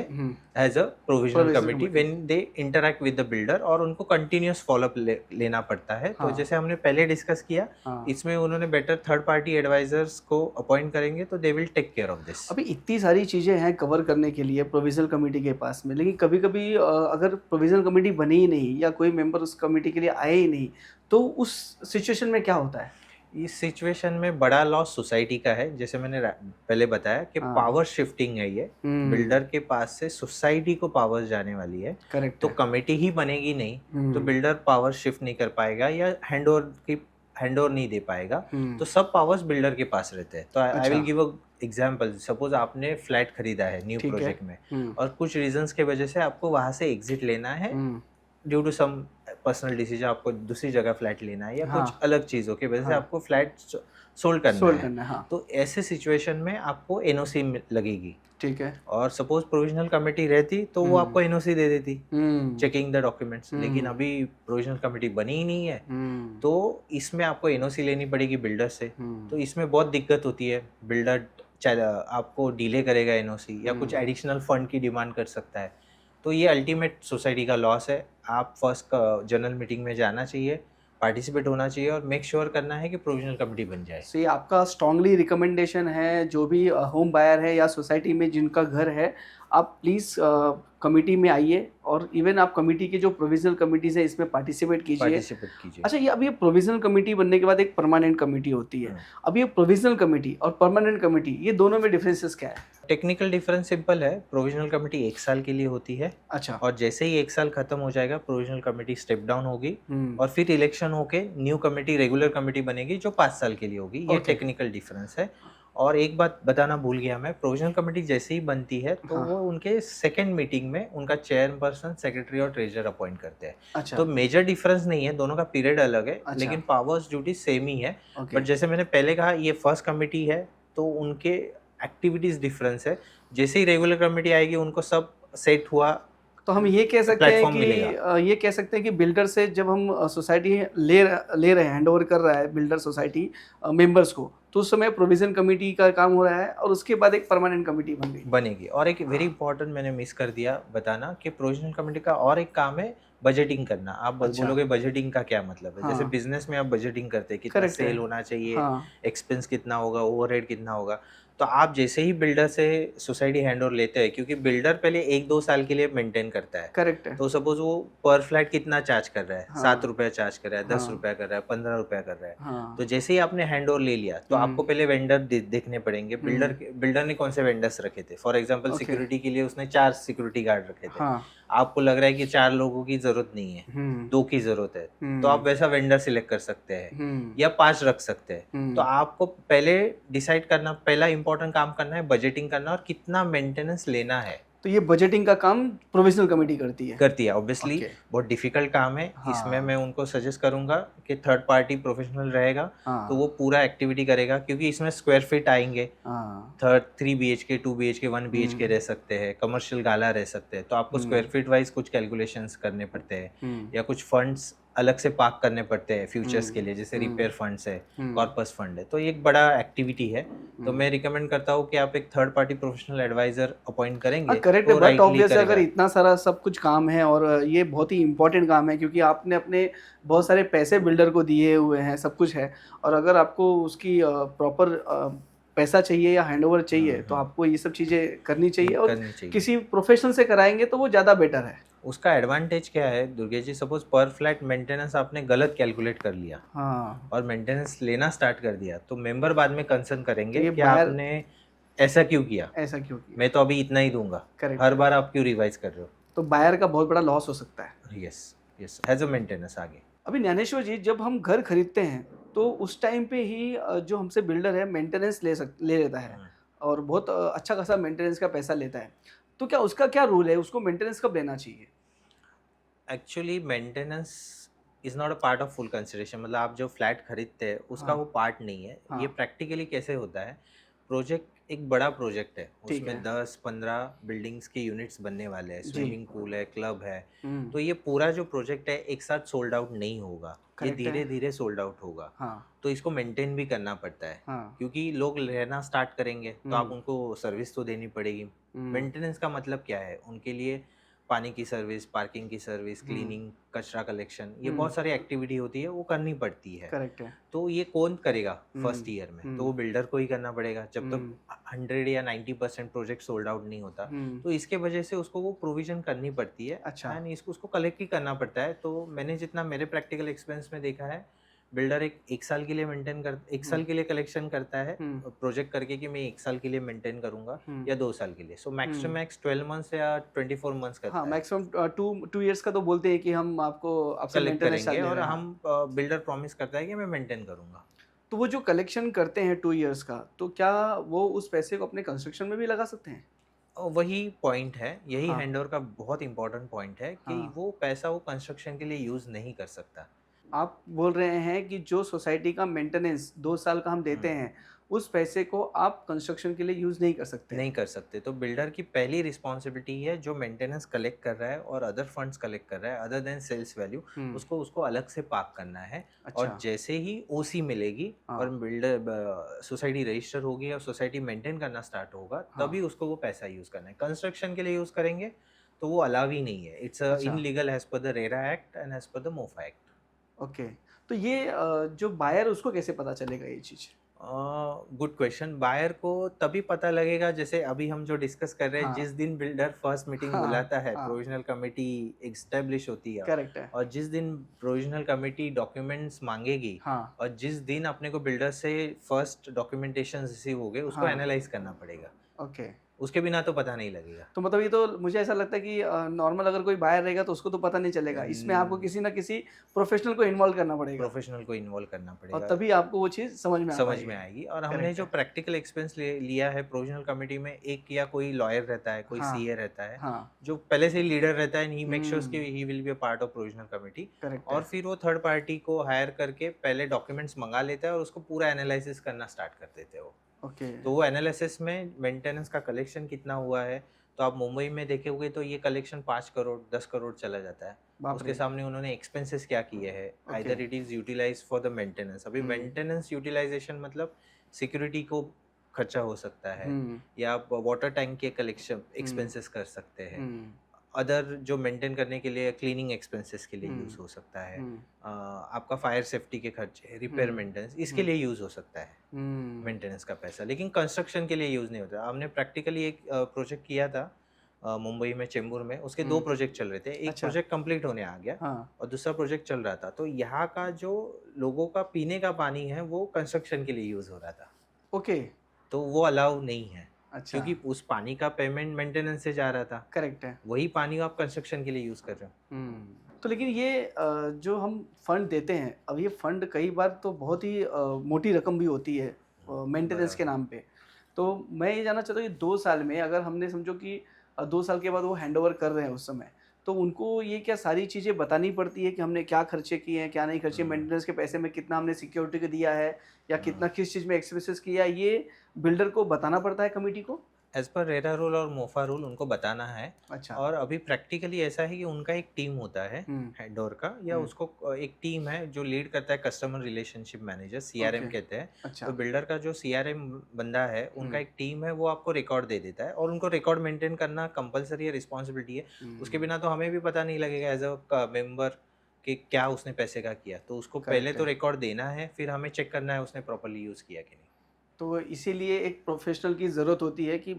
as a provisional committee when they interact with the builder, और उनको कंटिन्यूअस फॉलोअप लेना पड़ता है। तो जैसे हमने पहले डिस्कस किया, इसमें उन्होंने बेटर थर्ड पार्टी एडवाइजर्स को अपॉइंट करेंगे तो they will take care of this. अभी इतनी सारी चीज़ें हैं कवर करने के लिए प्रोविजनल कमेटी के पास में, लेकिन कभी कभी अगर प्रोविजनल कमेटी बनी ही नहीं या कोई मेंबर उस कमेटी के लिए आए ही नहीं, तो उस सिचुएशन में क्या होता है? इस सिचुएशन में बड़ा लॉस सोसाइटी का है। जैसे मैंने पहले बताया कि पावर शिफ्टिंग है, ये बिल्डर के पास से सोसाइटी को पावर जाने वाली है। करेक्ट। तो कमेटी ही बनेगी नहीं तो बिल्डर पावर शिफ्ट नहीं कर पाएगा या हैंडओवर नहीं दे पाएगा। तो सब पावर्स बिल्डर के पास रहते हैं। तो I will give a example. Suppose आपने फ्लैट खरीदा है न्यू प्रोजेक्ट में और कुछ रीजंस के वजह से आपको वहां से एग्जिट लेना है, due to some personal decision, आपको दूसरी जगह फ्लैट लेना है या कुछ अलग चीज़ों की वजह से आपको फ्लैट सोल्ड करना है। तो ऐसे सिचुएशन में आपको एनओसी लगेगी। ठीक है। और सपोज प्रोविजनल कमेटी रहती तो वो आपको एनओसी दे देती, चेकिंग द डॉक्यूमेंट्स। लेकिन अभी प्रोविजनल कमेटी बनी ही नहीं है तो इसमें आपको एनओसी लेनी पड़ेगी बिल्डर से। तो इसमें बहुत दिक्कत होती है। बिल्डर आपको डिले करेगा एनओसी या कुछ एडिशनल फंड की डिमांड कर सकता है। तो ये अल्टीमेट सोसाइटी का लॉस है। आप फर्स्ट जनरल मीटिंग में जाना चाहिए, पार्टिसिपेट होना चाहिए और मेक श्योर करना है कि प्रोविजनल कमेटी बन जाए। सो ये आपका स्ट्रांगली रिकमेंडेशन है, जो भी होम बायर है या सोसाइटी में जिनका घर है, आप प्लीज़ कमेटी में आइए और इवन आप कमेटी के जो प्रोविजनल कमेटीज़ है इसमें पार्टिसिपेट कीजिए। अच्छा, ये अब ये प्रोविजनल कमेटी बनने के बाद एक परमानेंट कमेटी होती है। अब ये प्रोविजनल कमेटी और परमानेंट कमेटी, ये दोनों में डिफरेंसेस क्या है? टेक्निकल डिफरेंस सिंपल है। प्रोविजनल कमेटी 1 साल के लिए होती है। अच्छा। और जैसे ही 1 साल खत्म हो जाएगा प्रोविजनल कमेटी स्टेप डाउन होगी और फिर इलेक्शन होके न्यू कमेटी, रेगुलर कमेटी बनेगी जो 5 साल के लिए होगी। ये टेक्निकल डिफरेंस है। और एक बात बताना भूल गया मैं, प्रोविजनल कमेटी जैसे ही बनती है तो वो उनके सेकंड मीटिंग में उनका चेयरपर्सन, सेक्रेटरी और ट्रेजरर अपॉइंट करते हैं। अच्छा। तो मेजर डिफरेंस नहीं है, दोनों का पीरियड अलग है। अच्छा। लेकिन पावर्स ड्यूटी सेम ही है। बट जैसे मैंने पहले कहा, ये फर्स्ट कमेटी है तो उनके एक्टिविटीज डिफरेंस है। जैसे ही रेगुलर कमेटी आएगी उनको सब सेट हुआ तो हम ये कह सकते हैं कि बिल्डर से जब हम सोसाइटी ले रहे हैं, हैंड ओवर कर रहा है बिल्डर सोसाइटी मेंबर्स को, तो उस समय प्रोविजन कमेटी का काम हो रहा है और उसके बाद एक परमानेंट कमेटी बनेगी। और एक वेरी इंपॉर्टेंट मैंने मिस कर दिया बताना कि प्रोविजनल कमेटी का और एक काम है बजटिंग करना। आप बोलोगे बजटिंग का क्या मतलब है? जैसे बिजनेस में आप बजटिंग करते हैं, कितना सेल होना चाहिए, एक्सपेंस कितना होगा, ओवरहेड कितना होगा। तो आप जैसे ही बिल्डर से सोसाइटी हैंडओवर लेते हैं, क्योंकि बिल्डर पहले 1-2 साल के लिए मेंटेन करता है। करेक्ट है। तो सपोज वो पर फ्लैट कितना चार्ज कर रहा है, 7 रुपया चार्ज कर रहा है, 10 रुपया कर रहा है, 15 रुपया कर रहा है। तो जैसे ही आपने हैंडओवर ले लिया तो आपको पहले वेंडर देखने पड़ेंगे। बिल्डर ने कौन से वेंडर्स रखे थे। फॉर एग्जाम्पल सिक्योरिटी के लिए उसने 4 सिक्योरिटी गार्ड रखे थे। आपको लग रहा है कि 4 लोगों की जरूरत नहीं है, 2 की जरूरत है, तो आप वैसा वेंडर सिलेक्ट कर सकते हैं या 5 रख सकते हैं। तो आपको पहले डिसाइड करना, पहला इंपॉर्टेंट काम करना है बजटिंग करना और कितना मेंटेनेंस लेना है। तो ये बजटिंग का काम प्रोविजनल कमेटी करती है ऑब्वियसली। बहुत डिफिकल्ट काम है। इसमें मैं उनको सजेस्ट करूंगा कि थर्ड पार्टी प्रोफेशनल रहेगा तो वो पूरा एक्टिविटी करेगा, क्योंकि इसमें स्क्वायर फीट आएंगे। 3 BHK, 2 BHK, 1 BHK रह सकते हैं, कमर्शियल गाला रह सकते हैं। तो आपको स्क्वायर फीट वाइज कुछ कैलकुलेशंस करने पड़ते हैं या कुछ फंड्स अलग से पार्क करने पड़ते हैं फ्यूचर्स के लिए, जैसे रिपेयर फंड्स है, कॉर्पस फंड है, तो ये एक बड़ा एक्टिविटी है। तो मैं रिकमेंड करता हूँ कि आप एक third party professional advisor appoint करेंगे करेक्ट है, तो बट राइटली ऑब्वियसली अगर करेगा। इतना सारा सब कुछ काम है और ये बहुत ही इंपॉर्टेंट काम है, क्योंकि आपने अपने बहुत सारे पैसे बिल्डर को दिए हुए हैं, सब कुछ है, और अगर आपको उसकी प्रॉपर पैसा चाहिए या हैंडओवर चाहिए तो आपको ये सब चीज़ें करनी चाहिए, और करनी चाहिए। किसी प्रोफेशनल से कराएंगे तो वो ज़्यादा बेटर है। उसका एडवांटेज क्या है दुर्गेश जी, सपोज पर फ्लैट मेंटेनेंस आपने गलत कैलकुलेट कर लिया हाँ, और मेंटेनेंस लेना स्टार्ट कर दिया, तो मेंबर बाद में कंसर्न तो करेंगे ये कि बाहर आपने ऐसा क्यों किया, ऐसा क्यों किया। मैं तो अभी इतना ही दूंगा, करेक्ट हर है, बार आप क्यों रिवाइज कर रहे हो। तो बायर का बहुत बड़ा लॉस हो सकता है। Yes, yes, as a maintenance आगे। अभी ज्ञानेश्वर जी, जब हम घर खरीदते हैं तो उस टाइम पे ही जो हमसे बिल्डर है मेंटेनेंस ले लेता है, और बहुत अच्छा खासा मेंटेनेंस का पैसा लेता है, तो क्या उसका क्या रूल है, उसको मेंटेनेंस कब देना चाहिए? Actually maintenance is not a part of full consideration, मतलब आप जो फ्लैट खरीदते हैं उसका हाँ, वो पार्ट नहीं है। ये हाँ, प्रैक्टिकली कैसे होता है, प्रोजेक्ट एक बड़ा प्रोजेक्ट है, ठीक उसमें है। 10-15 बिल्डिंग्स के यूनिट्स बनने वाले हैं, जी। स्विमिंग पूल है, क्लब है, हुँ, तो ये पूरा जो प्रोजेक्ट है एक साथ सोल्ड आउट नहीं होगा, ये करेक्ट है। धीरे धीरे सोल्ड आउट होगा। हाँ, तो इसको मेंटेन भी करना पड़ता है, हाँ। क्योंकि लोग रहना स्टार्ट करेंगे तो आप हुँ, उनको सर्विस तो देनी पड़ेगी। हुँ, मेंटेनेंस का मतलब क्या है, उनके लिए पानी की सर्विस, पार्किंग की सर्विस, हुँ, क्लीनिंग, कचरा कलेक्शन, ये हुँ, बहुत सारी एक्टिविटी होती है, वो करनी पड़ती है। करेक्ट है। तो ये कौन करेगा फर्स्ट हुँ, ईयर में, तो वो हुँ, बिल्डर को ही करना पड़ेगा जब तक हुँ, 100 या 90% प्रोजेक्ट सोल्ड आउट नहीं होता। हुँ। तो इसके वजह से उसको वो प्रोविजन करनी पड़ती है, अच्छा। एंड इसको उसको कलेक्ट ही करना पड़ता है। तो मैंने जितना मेरे प्रैक्टिकल एक्सपीरियंस में देखा है, बिल्डर एक साल के लिए एक साल हुँ, के लिए कलेक्शन करता है हुँ, प्रोजेक्ट करके कि मैं एक साल के लिए मेंटेन करूंगा हुँ, या 2 साल के लिए। सो मैक्स टू हुँ। मैक्स 12 मंथ्स या 24 मंथ्स हाँ, करता है, मैक्सिमम 2 इयर्स का तो बोलते हैं कि हम आपको आपसे कलेक्ट मेंटेनेंस चार्ज करेंगे, ले और रहे हैं। हम हाँ। बिल्डर प्रॉमिस करता है कि मैं मेंटेन करूंगा। तो वो जो कलेक्शन करते हैं 2 इयर्स का, तो क्या वो उस पैसे को अपने कंस्ट्रक्शन में भी लगा सकते हैं? वही पॉइंट है, यही हाँ, हैंडओवर का बहुत इंपॉर्टेंट पॉइंट है कि हाँ। वो पैसा वो कंस्ट्रक्शन के लिए यूज़ नहीं कर सकता। आप बोल रहे हैं कि जो सोसाइटी का मेंटेनेंस 2 साल का हम देते हम्म, हैं, उस पैसे को आप कंस्ट्रक्शन के लिए यूज़ नहीं कर सकते हैं। नहीं कर सकते। तो बिल्डर की पहली रिस्पॉन्सिबिलिटी है, जो मेंटेनेंस कलेक्ट कर रहा है और अदर फंड्स कलेक्ट कर रहा है अदर देन सेल्स वैल्यू, हुँ, उसको उसको अलग से पार्क करना है। और अच्छा। जैसे ही ओसी मिलेगी और हाँ, बिल्डर सोसाइटी रजिस्टर होगी और सोसाइटी मेंटेन करना स्टार्ट होगा, हाँ, तभी उसको वो पैसा यूज़ करना है। कंस्ट्रक्शन के लिए यूज़ करेंगे तो वो अलाउ ही नहीं है, इट्स अच्छा, illegal as per the RERA act and as per the MOFA act. Okay. तो ये जो बायर उसको कैसे पता चलेगा ये चीज़? Good question. बायर को तभी पता लगेगा, जैसे अभी हम जो डिस्कस कर रहे हैं, हाँ, जिस दिन बिल्डर फर्स्ट मीटिंग हाँ, बुलाता है, हाँ, प्रोविजनल कमेटी एस्टेब्लिश होती है, करेक्ट है। और जिस दिन प्रोविजनल कमेटी डॉक्यूमेंट्स मांगेगी, हाँ, और जिस दिन अपने को बिल्डर से फर्स्ट डॉक्यूमेंटेशन रिसीव हो गए, उसको हाँ, एनालाइज करना पड़ेगा। ओके। उसके बिना तो पता नहीं लगेगा। तो मतलब ये तो मुझे ऐसा लगता है कि नॉर्मल अगर कोई बायर रहेगा तो उसको तो पता नहीं चलेगा। इसमें आपको किसी न किसी प्रोफेशनल को इन्वॉल्व करना पड़ेगा, प्रोफेशनल को इन्वॉल्व करना और पड़ेगा, तभी आपको वो चीज़ समझ में आ समझ पाएगी। में आएगी। और हमने करेक्ट जो है। प्रैक्टिकल एक्सपीरियंस लिया है प्रोविजनल कमेटी में, एक या कोई लॉयर रहता है, कोई हाँ, सीए रहता है, हाँ। जो पहले से ही लीडर रहता है, ही मेक श्योर कि हुँ, he will be a part of provisional committee. Correct और है। फिर वो थर्ड पार्टी को हायर करके पहले डॉक्यूमेंट्स मंगा लेता है और उसको पूरा एनालिसिस करना स्टार्ट कर देते हैं वो। ओके, तो वो एनालिसिस में मेंटेनेंस का कलेक्शन कितना हुआ है, तो आप मुंबई में देखे होगे तो ये कलेक्शन 5 करोड़ 10 करोड़ चला जाता है। बाप उसके रे! सामने उन्होंने एक्सपेंसेस क्या किए हैं, okay. Either it is utilize for the maintenance. अभी हुँ, मेंटेनेंस यूटिलाइजेशन मतलब सिक्योरिटी को खर्चा हो सकता है, हुँ, या आप वाटर टैंक के कलेक्शन हुँ, एक्सपेंसेस कर सकते हैं, हुँ, अदर जो मेंटेन करने के लिए क्लीनिंग एक्सपेंसेस के लिए यूज़ हुँ, हो सकता है, हुँ, आपका फायर सेफ्टी के खर्चे, रिपेयर हुँ, मेंटेनेंस, इसके हुँ, लिए यूज़ हो सकता है हुँ, मेंटेनेंस का पैसा। लेकिन कंस्ट्रक्शन के लिए यूज़ नहीं होता। हमने प्रैक्टिकली एक प्रोजेक्ट किया था मुंबई में, चेंबूर में। उसके 2 हुँ। प्रोजेक्ट चल रहे थे, एक अच्छा, प्रोजेक्ट कंप्लीट होने आ गया हाँ, और दूसरा प्रोजेक्ट चल रहा था। तो यहाँ का जो लोगों का पीने का पानी है वो कंस्ट्रक्शन के लिए यूज़ हो रहा था, ओके, तो वो अलाउ नहीं है, अच्छा, क्योंकि उस पानी का पेमेंट मेंटेनेंस से जा रहा था। करेक्ट है। वही पानी आप कंस्ट्रक्शन के लिए यूज़ कर रहे हो। तो लेकिन ये जो हम फंड देते हैं, अब ये फंड कई बार तो बहुत ही मोटी रकम भी होती है मेंटेनेंस के बराबर। नाम पे। तो मैं ये जानना चाहता हूँ कि 2 साल में अगर हमने समझो कि 2 साल के बाद वो हैंडओवर कर रहे हैं उस समय, तो उनको ये क्या सारी चीज़ें बतानी पड़ती है कि हमने क्या खर्चे किए हैं, क्या नहीं खर्चे, हुँ, मेंटेनेंस के पैसे में कितना हमने सिक्योरिटी को दिया है या हुँ। कितना किस चीज़ में एक्सपेंसेस किया है, ये बिल्डर को बताना पड़ता है कमिटी को? एज पर रेरा रूल और मोफा रूल उनको बताना है। अच्छा। और अभी प्रैक्टिकली ऐसा है कि उनका एक टीम होता है हेडोर का, या उसको एक टीम है जो लीड करता है, कस्टमर रिलेशनशिप मैनेजर, सीआरएम कहते हैं। अच्छा। तो बिल्डर का जो सीआरएम बंदा है, उनका एक टीम है, वो आपको रिकॉर्ड दे देता है, और उनको रिकॉर्ड मेंटेन करना कंपलसरी है, रिस्पॉन्सिबिलिटी है। उसके बिना तो हमें भी पता नहीं लगेगा एज अ मेंबर कि क्या उसने पैसे का किया। तो उसको पहले तो रिकॉर्ड देना है, फिर हमें चेक करना है उसने प्रॉपर्ली यूज़ किया कि नहीं। तो इसीलिए एक प्रोफेशनल की ज़रूरत होती है कि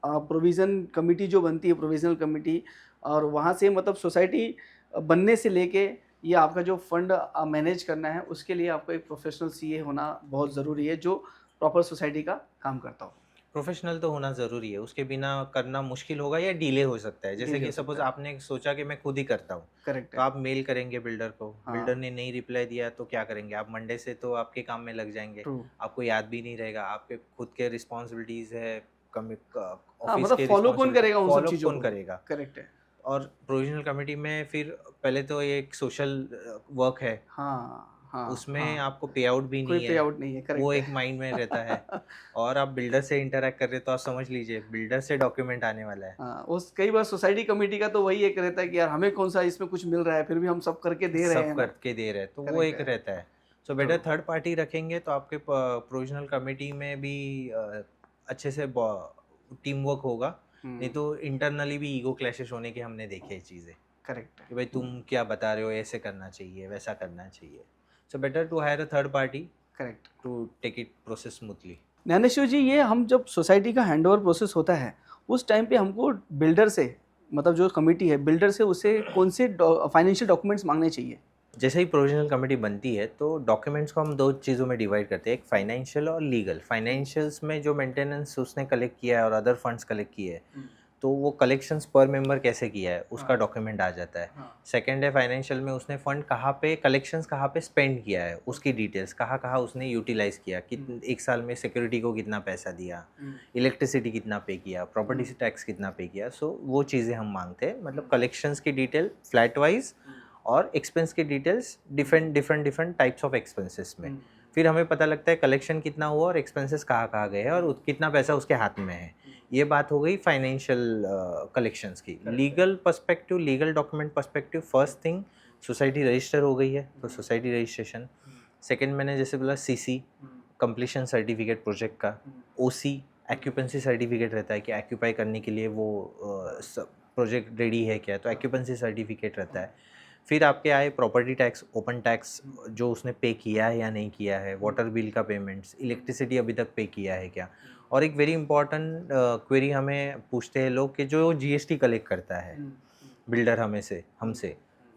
प्रोविज़न कमेटी जो बनती है, प्रोविज़नल कमेटी, और वहाँ से मतलब सोसाइटी बनने से लेके ये आपका जो फंड मैनेज करना है, उसके लिए आपको एक प्रोफेशनल सीए होना बहुत ज़रूरी है, जो प्रॉपर सोसाइटी का काम करता हो। प्रोफेशनल तो होना ज़रूरी है, उसके बिना करना मुश्किल होगा या डिले हो सकता है। जैसे डिले कि हो सकता सपोज़ है। आपने सोचा कि मैं खुद ही करता हूँ, करेक्ट तो है। आप मेल करेंगे बिल्डर को, हाँ। बिल्डर ने नहीं रिप्लाई दिया तो क्या करेंगे आप? मंडे से तो आपके काम में लग जाएंगे, ट्रू। आपको याद भी नहीं रहेगा, आपके खुद के रिस्पॉन्सिबिलिटीज़ है, हाँ, ऑफिस मतलब के फॉलो कौन रिस्पॉन्सिबिलिटी, करेगा उन सब फॉलो चीज़ों कौन को? करेगा? करेक्ट है। और प्रोविजनल कमेटी में फिर पहले तो ये एक सोशल वर्क है, हाँ, हाँ, उसमें हाँ। आपको पे आउट भी कोई नहीं पे है, आउट नहीं है, वो करेक्ट एक माइंड में रहता है। है। और आप बिल्डर से इंटरैक्ट कर रहे हो तो आप समझ लीजिए बिल्डर से डॉक्यूमेंट आने वाला है। हाँ, उस कई बार सोसाइटी कमेटी का तो वही एक रहता है कि यार हमें कौन-सा इसमें कुछ मिल रहा है, फिर भी हम सब करके दे रहे सब हैं ना। करके दे रहे हैं, तो वो करेक्ट एक है। रहता है। So better true. Third party रखेंगे तो आपके प्रोविजनल कमेटी में भी अच्छे से टीम वर्क होगा। नहीं हुँ, तो इंटरनली भी ईगो क्लैशेस होने के हमने देखे हैं चीज़ें, करेक्ट है। कि भाई तुम क्या बता रहे हो, ऐसे करना चाहिए, वैसा करना चाहिए। So better to hire a third party correct. To take it process smoothly. Dnyaneshwar ji, ये हम जब सोसाइटी का हैंडओवर प्रोसेस होता है, उस टाइम पे हमको बिल्डर से, मतलब जो कमेटी है, बिल्डर से उसे कौन से फाइनेंशियल डॉक्यूमेंट्स माँगने चाहिए? जैसे ही प्रोविजनल कमेटी बनती है तो डॉक्यूमेंट्स को हम दो चीज़ों में डिवाइड करते हैं, एक फाइनेंशियल और लीगल। फाइनेंशियल्स में जो मेंटेनेंस उसने कलेक्ट किया है और अदर फंड्स कलेक्ट किए हैं, तो वो कलेक्शंस पर मेंबर कैसे किया है उसका हाँ। डॉक्यूमेंट आ जाता है। हाँ। सेकंड है फाइनेंशियल में उसने फंड कहाँ पे, कलेक्शंस कहाँ पे स्पेंड किया है, उसकी डिटेल्स, कहाँ कहाँ उसने यूटिलाइज किया, कितने एक साल में सिक्योरिटी को कितना पैसा दिया, इलेक्ट्रिसिटी कितना पे किया, प्रॉपर्टी से टैक्स कितना पे किया। सो वो चीज़ें हम मांगते हैं, मतलब कलेक्शंस की डिटेल फ्लैट वाइज, और एक्सपेंस की details different types of expenses में। फिर हमें पता लगता है कलेक्शन कितना हुआ और एक्सपेंसेस कहाँ कहाँ गए हैं और कितना पैसा उसके हाथ में है। ये बात हो गई फाइनेंशियल कलेक्शंस की। Legal perspective, legal document perspective, first thing society register हो गई है तो सोसाइटी रजिस्ट्रेशन। सेकंड मैंने जैसे बोला सीसी, कंप्लीशन सर्टिफिकेट प्रोजेक्ट का। ओसी, एक्यूपेंसी सर्टिफिकेट रहता है कि एक्यूपाई करने के लिए वो प्रोजेक्ट रेडी है क्या, तो एक्यूपेंसी सर्टिफिकेट रहता है। फिर आपके आए प्रॉपर्टी टैक्स, ओपन टैक्स जो उसने पे किया है या नहीं किया है, वाटर बिल का पेमेंट्स, इलेक्ट्रिसिटी अभी तक पे किया है क्या। और एक वेरी इंपॉर्टेंट क्वेरी हमें पूछते हैं लोग कि जो जीएसटी कलेक्ट करता है बिल्डर हमसे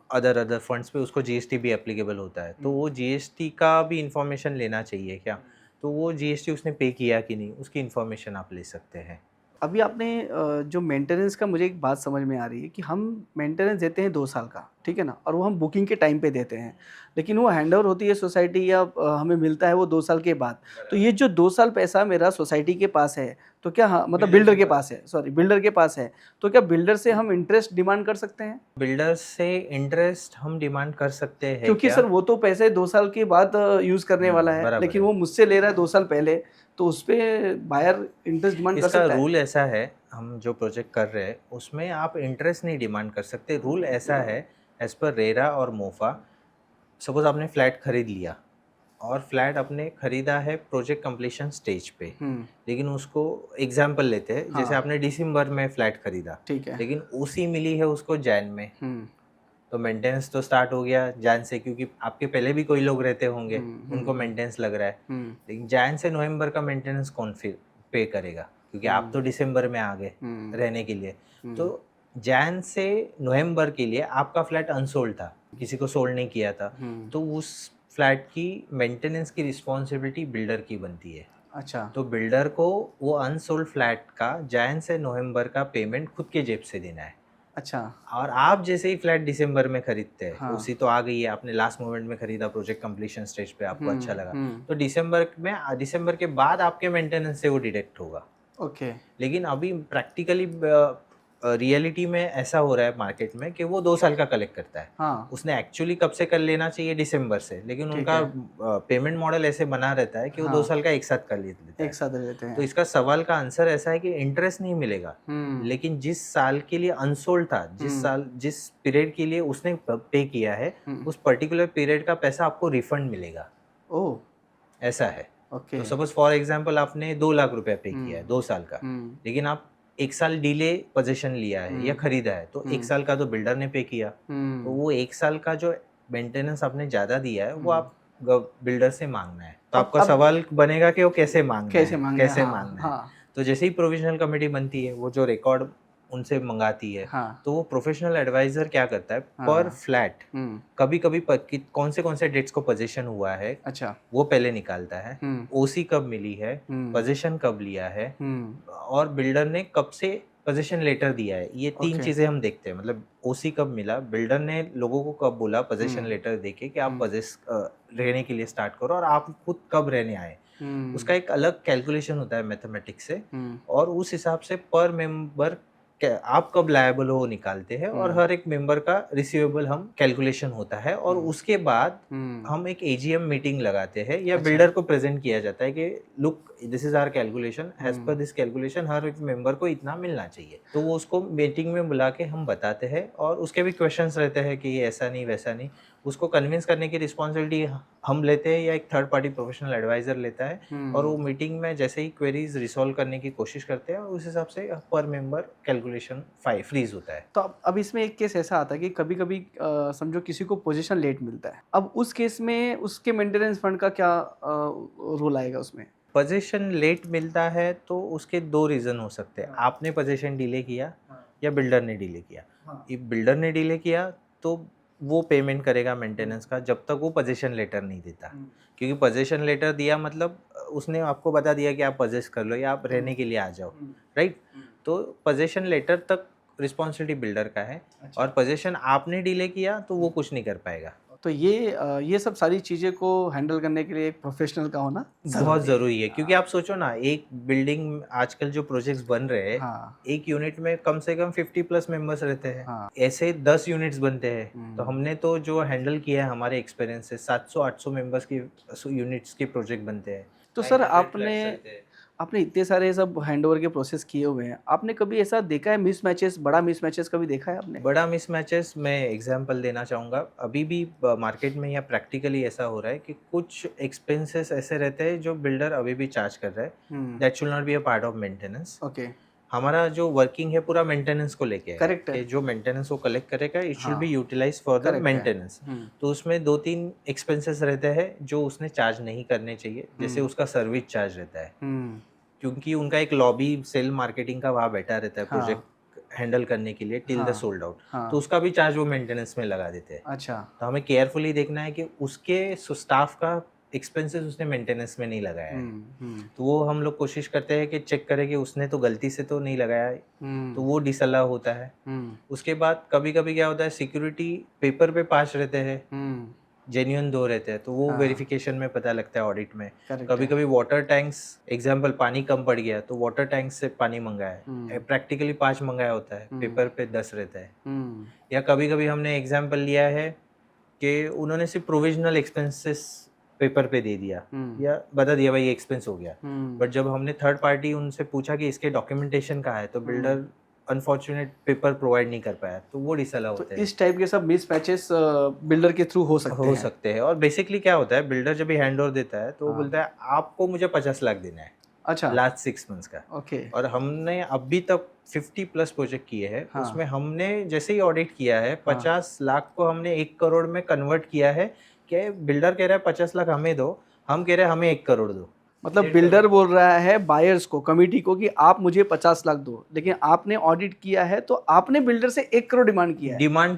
अदर फंड्स पे, उसको जीएसटी भी एप्लीकेबल होता है, तो वो जीएसटी का भी इंफॉर्मेशन लेना चाहिए क्या। तो वो जीएसटी उसने पे किया कि नहीं, उसकी इंफॉर्मेशन आप ले सकते हैं। अभी आपने जो मेंटेनेंस का, मुझे एक बात समझ में आ रही है कि हम मेंटेनेंस देते हैं 2 साल का, ठीक है ना? और वो हम बुकिंग के टाइम पे देते हैं, लेकिन वो हैंडओवर होती है सोसाइटी, या हमें मिलता है वो 2 साल के बाद। तो ये जो 2 साल पैसा मेरा सोसाइटी के पास है, तो क्या, हाँ, मतलब बिल्डर के पास है, सॉरी, बिल्डर के पास है, तो क्या बिल्डर से हम इंटरेस्ट डिमांड कर सकते हैं? बिल्डर से इंटरेस्ट हम डिमांड कर सकते हैं क्योंकि क्या? सर वो तो पैसे 2 साल के बाद यूज़ करने वाला है, बराबर लेकिन है। वो मुझसे ले रहा है 2 साल पहले, तो उसपे बायर इंटरेस्ट डिमांड कर इसका सकता है? रूल ऐसा है, हम जो प्रोजेक्ट कर रहे हैं उसमें आप इंटरेस्ट नहीं डिमांड कर सकते। रूल ऐसा है एज पर रेरा और मोफा। सपोज आपने फ्लैट खरीद लिया और फ्लैट आपने खरीदा है प्रोजेक्ट कंप्लीशन स्टेज पे, लेकिन उसको एग्जाम्पल लेते हैं, जैसे हाँ। आपने दिसंबर में फ्लैट खरीदा, ठीक है। लेकिन उसी मिली है उसको जैन में, तो मेंटेनेंस तो स्टार्ट हो गया जैन से, क्योंकि आपके पहले भी कोई लोग रहते होंगे, उनको मेंटेनेंस लग रहा है। लेकिन जैन से नवंबर का मेंटेनेंस कौन फिर पे करेगा, क्योंकि आप तो दिसंबर में आ गए रहने के लिए। तो जैन से नवंबर के लिए आपका फ्लैट अनसोल्ड था, किसी को सोल्ड नहीं किया था, तो उस फ्लैट की मेंटेनेंस की रिस्पॉन्सिबिलिटी बिल्डर की बनती है। अच्छा। तो बिल्डर को वो अनसोल्ड फ्लैट का जैन से नवंबर का पेमेंट खुद के जेब से देना है। अच्छा। और आप जैसे ही फ्लैट दिसंबर में खरीदते हैं, हाँ। उसी तो आ गई है, आपने लास्ट मोमेंट में खरीदा प्रोजेक्ट कंप्लीशन स्टेज पे, आपको अच्छा लगा, तो दिसंबर के बाद आपके मेंटेनेंस से वो डिडक्ट होगा। ओके। लेकिन अभी प्रैक्टिकली रियलिटी में ऐसा हो रहा है मार्केट में कि वो 2 साल का कलेक्ट करता है। हाँ उसने एक्चुअली कब से कर लेना चाहिए, दिसंबर से, लेकिन ठीक उनका है। पेमेंट मॉडल ऐसे बना रहता है कि वो 2 हाँ साल का एक साथ कर लेता एक है। साथ लेते तो हैं। इसका सवाल का आंसर ऐसा है कि इंटरेस्ट नहीं मिलेगा, लेकिन जिस साल के लिए अनसोल्ड था, जिस पीरियड के लिए उसने पे किया है, उस पर्टिकुलर पीरियड का पैसा आपको रिफंड मिलेगा। ओह ऐसा है। ओके। तो सपोज फॉर एग्जांपल आपने 2 लाख रुपए पे किया है 2 साल का, लेकिन आप 1 साल डिले पोजीशन लिया है या खरीदा है, तो 1 साल का तो बिल्डर ने पे किया, तो वो 1 साल का जो मेंटेनेंस आपने ज़्यादा दिया है वो आप बिल्डर से मांगना है। तो आपका अब सवाल बनेगा कि वो कैसे मांगना कैसे है, मांगना है? कैसे हाँ मांगना है। हाँ तो जैसे ही प्रोविजनल कमेटी बनती है, वो जो रिकॉर्ड उनसे मंगाती है, हाँ तो वो प्रोफेशनल एडवाइजर क्या करता है, पर हाँ फ्लैट कभी कभी कौन से डेट्स को पोजीशन हुआ है अच्छा वो पहले निकालता है, हम्म ओसी कब मिली है, पोजीशन कब लिया है, और बिल्डर ने कब से पोजीशन लेटर दिया है, ये 3 ओके चीजें हम देखते हैं। मतलब ओसी कब मिला, बिल्डर ने लोगों को कब बोला पोजीशन लेटर देके कि आप रहने के लिए स्टार्ट करो, और आप खुद कब रहने आए, उसका एक अलग कैलकुलेशन होता है मैथमेटिक्स से, और उस हिसाब से पर मेंबर आप कब लायबल हो निकालते हैं, और हर एक मेंबर का रिसीवेबल हम कैलकुलेशन होता है, और उसके बाद हम एक एजीएम मीटिंग लगाते हैं, या अच्छा। बिल्डर को प्रेजेंट किया जाता है कि look this is our calculation, as per this calculation हर एक मेंबर को इतना मिलना चाहिए। तो वो उसको मीटिंग में बुला के हम बताते हैं, और उसके भी क्वेश्चंस रहते हैं कि ये ऐसा नहीं वैसा नहीं। उसको कन्विंस करने की रिस्पॉन्सिबिलिटी हम लेते हैं या एक थर्ड पार्टी प्रोफेशनल एडवाइजर लेता है, और वो मीटिंग में जैसे ही क्वेरीज रिसॉल्व करने की कोशिश करते हैं, और उस हिसाब से पर मेंबर कैलकुलेशन फ्रीज होता है। तो अब इसमें एक केस ऐसा आता है कि कभी कभी समझो किसी को पोजीशन लेट मिलता है, अब उस केस में उसके मेंटेनेंस फंड का क्या रोल आएगा उसमें? पोजीशन लेट मिलता है तो उसके 2 रीज़न हो सकते हैं, आपने पोजीशन डिले किया या बिल्डर ने डिले किया। इफ बिल्डर ने डिले किया तो वो पेमेंट करेगा मेंटेनेंस का जब तक वो पोजीशन लेटर नहीं देता, क्योंकि पोजीशन लेटर दिया मतलब उसने आपको बता दिया कि आप पोजेस कर लो या आप रहने के लिए आ जाओ, राइट। तो पोजीशन लेटर तक रिस्पॉन्सिबिलिटी बिल्डर का है, और पोजीशन आपने डिले किया तो वो कुछ नहीं कर पाएगा। तो ये सब सारी चीज़ें को हैंडल करने के लिए एक प्रोफेशनल का होना बहुत ज़रूरी है, क्योंकि आप सोचो ना, एक बिल्डिंग आजकल जो प्रोजेक्ट्स बन रहे हैं, हाँ एक यूनिट में कम से कम 50+ मेंबर्स रहते हैं, हाँ ऐसे 10 यूनिट्स बनते हैं। तो हमने तो जो हैंडल किया है हमारे एक्सपीरियंस से 700-800 मेंबर्स की यूनिट्स के प्रोजेक्ट बनते हैं। तो सर आपने इतने सारे सब हैंडओवर के प्रोसेस किए हुए हैं, आपने कभी ऐसा देखा है मिसमैचेस, बड़ा मिसमैचेस कभी देखा है आपने? बड़ा मिसमैचेस मैं एग्जांपल देना चाहूँगा, अभी भी मार्केट में या प्रैक्टिकली ऐसा हो रहा है कि कुछ एक्सपेंसेस ऐसे रहते हैं जो बिल्डर अभी भी चार्ज कर रहा है, that should not B a part of maintenance. Okay हमारा जो वर्किंग है पूरा मेंटेनेंस को लेके है, करेक्ट है। कि जो मेंटेनेंस वो कलेक्ट करेगा इट शुड हाँ be utilize for the correct है। मेंटेनेंस। तो उसमें 2-3 एक्सपेंसेस रहते हैं जो उसने चार्ज नहीं करने चाहिए, जैसे उसका सर्विस चार्ज रहता है, क्योंकि उनका एक लॉबी सेल मार्केटिंग का वहाँ बैठा रहता है हाँ प्रोजेक्ट हैंडल करने के लिए टिल द हाँ सोल्ड आउट, हाँ तो उसका भी चार्ज वो मेंटेनेंस में लगा देते हैं। अच्छा तो हमें केयरफुली देखना है कि उसके स्टाफ का एक्सपेंसेस उसने मेंटेनेंस में नहीं लगाया है। तो वो हम लोग कोशिश करते हैं कि चेक करें कि उसने तो गलती से तो नहीं लगाया है, तो वो डिसअलाउ होता है। उसके बाद कभी कभी क्या होता है, सिक्योरिटी पेपर पे पास रहते हैं, जेन्युइन 2 रहते हैं, तो वो हाँ। वेरिफिकेशन में पता लगता है ऑडिट में। करेक्ट कभी है। कभी वाटर टैंक्स, एग्जाम्पल पानी कम पड़ गया तो वाटर टैंक से पानी मंगाया, प्रैक्टिकली 5 मंगाया होता है, पेपर पे 10 रहता है। या कभी कभी हमने एग्जाम्पल लिया है कि उन्होंने सिर्फ प्रोविजनल एक्सपेंसेस पेपर पे दे दिया या बता दिया भाई ये एक्सपेंस हो गया, बट जब हमने थर्ड पार्टी उनसे पूछा कि इसके डॉक्यूमेंटेशन कहाँ है, तो बिल्डर अनफॉर्चुनेट पेपर प्रोवाइड नहीं कर पाया, तो वो डिसअलाउ तो होते हैं। इस टाइप के सब मिसमैचेस बिल्डर के थ्रू हो सकते हैं। और बेसिकली क्या होता है, बिल्डर जब भी हैंड ओवर देता है तो वो हाँ। बोलता है आपको मुझे 50 लाख देना है अच्छा लास्ट 6 मंथ्स का। ओके और हमने अभी तक 50+ प्रोजेक्ट किए हैं, हाँ। उसमें हमने जैसे ही ऑडिट किया है 50 लाख को हमने 1 करोड़ में कन्वर्ट किया है, कि बिल्डर कह रहा है 50 लाख हमें दो, हम कह रहे हैं हमें 1 करोड़ दो। मतलब बिल्डर बोल रहा है बायर्स को, कमिटी को, कि आप मुझे 50 लाख दो, लेकिन आपने ऑडिट किया है तो आपने बिल्डर से 1 करोड़ डिमांड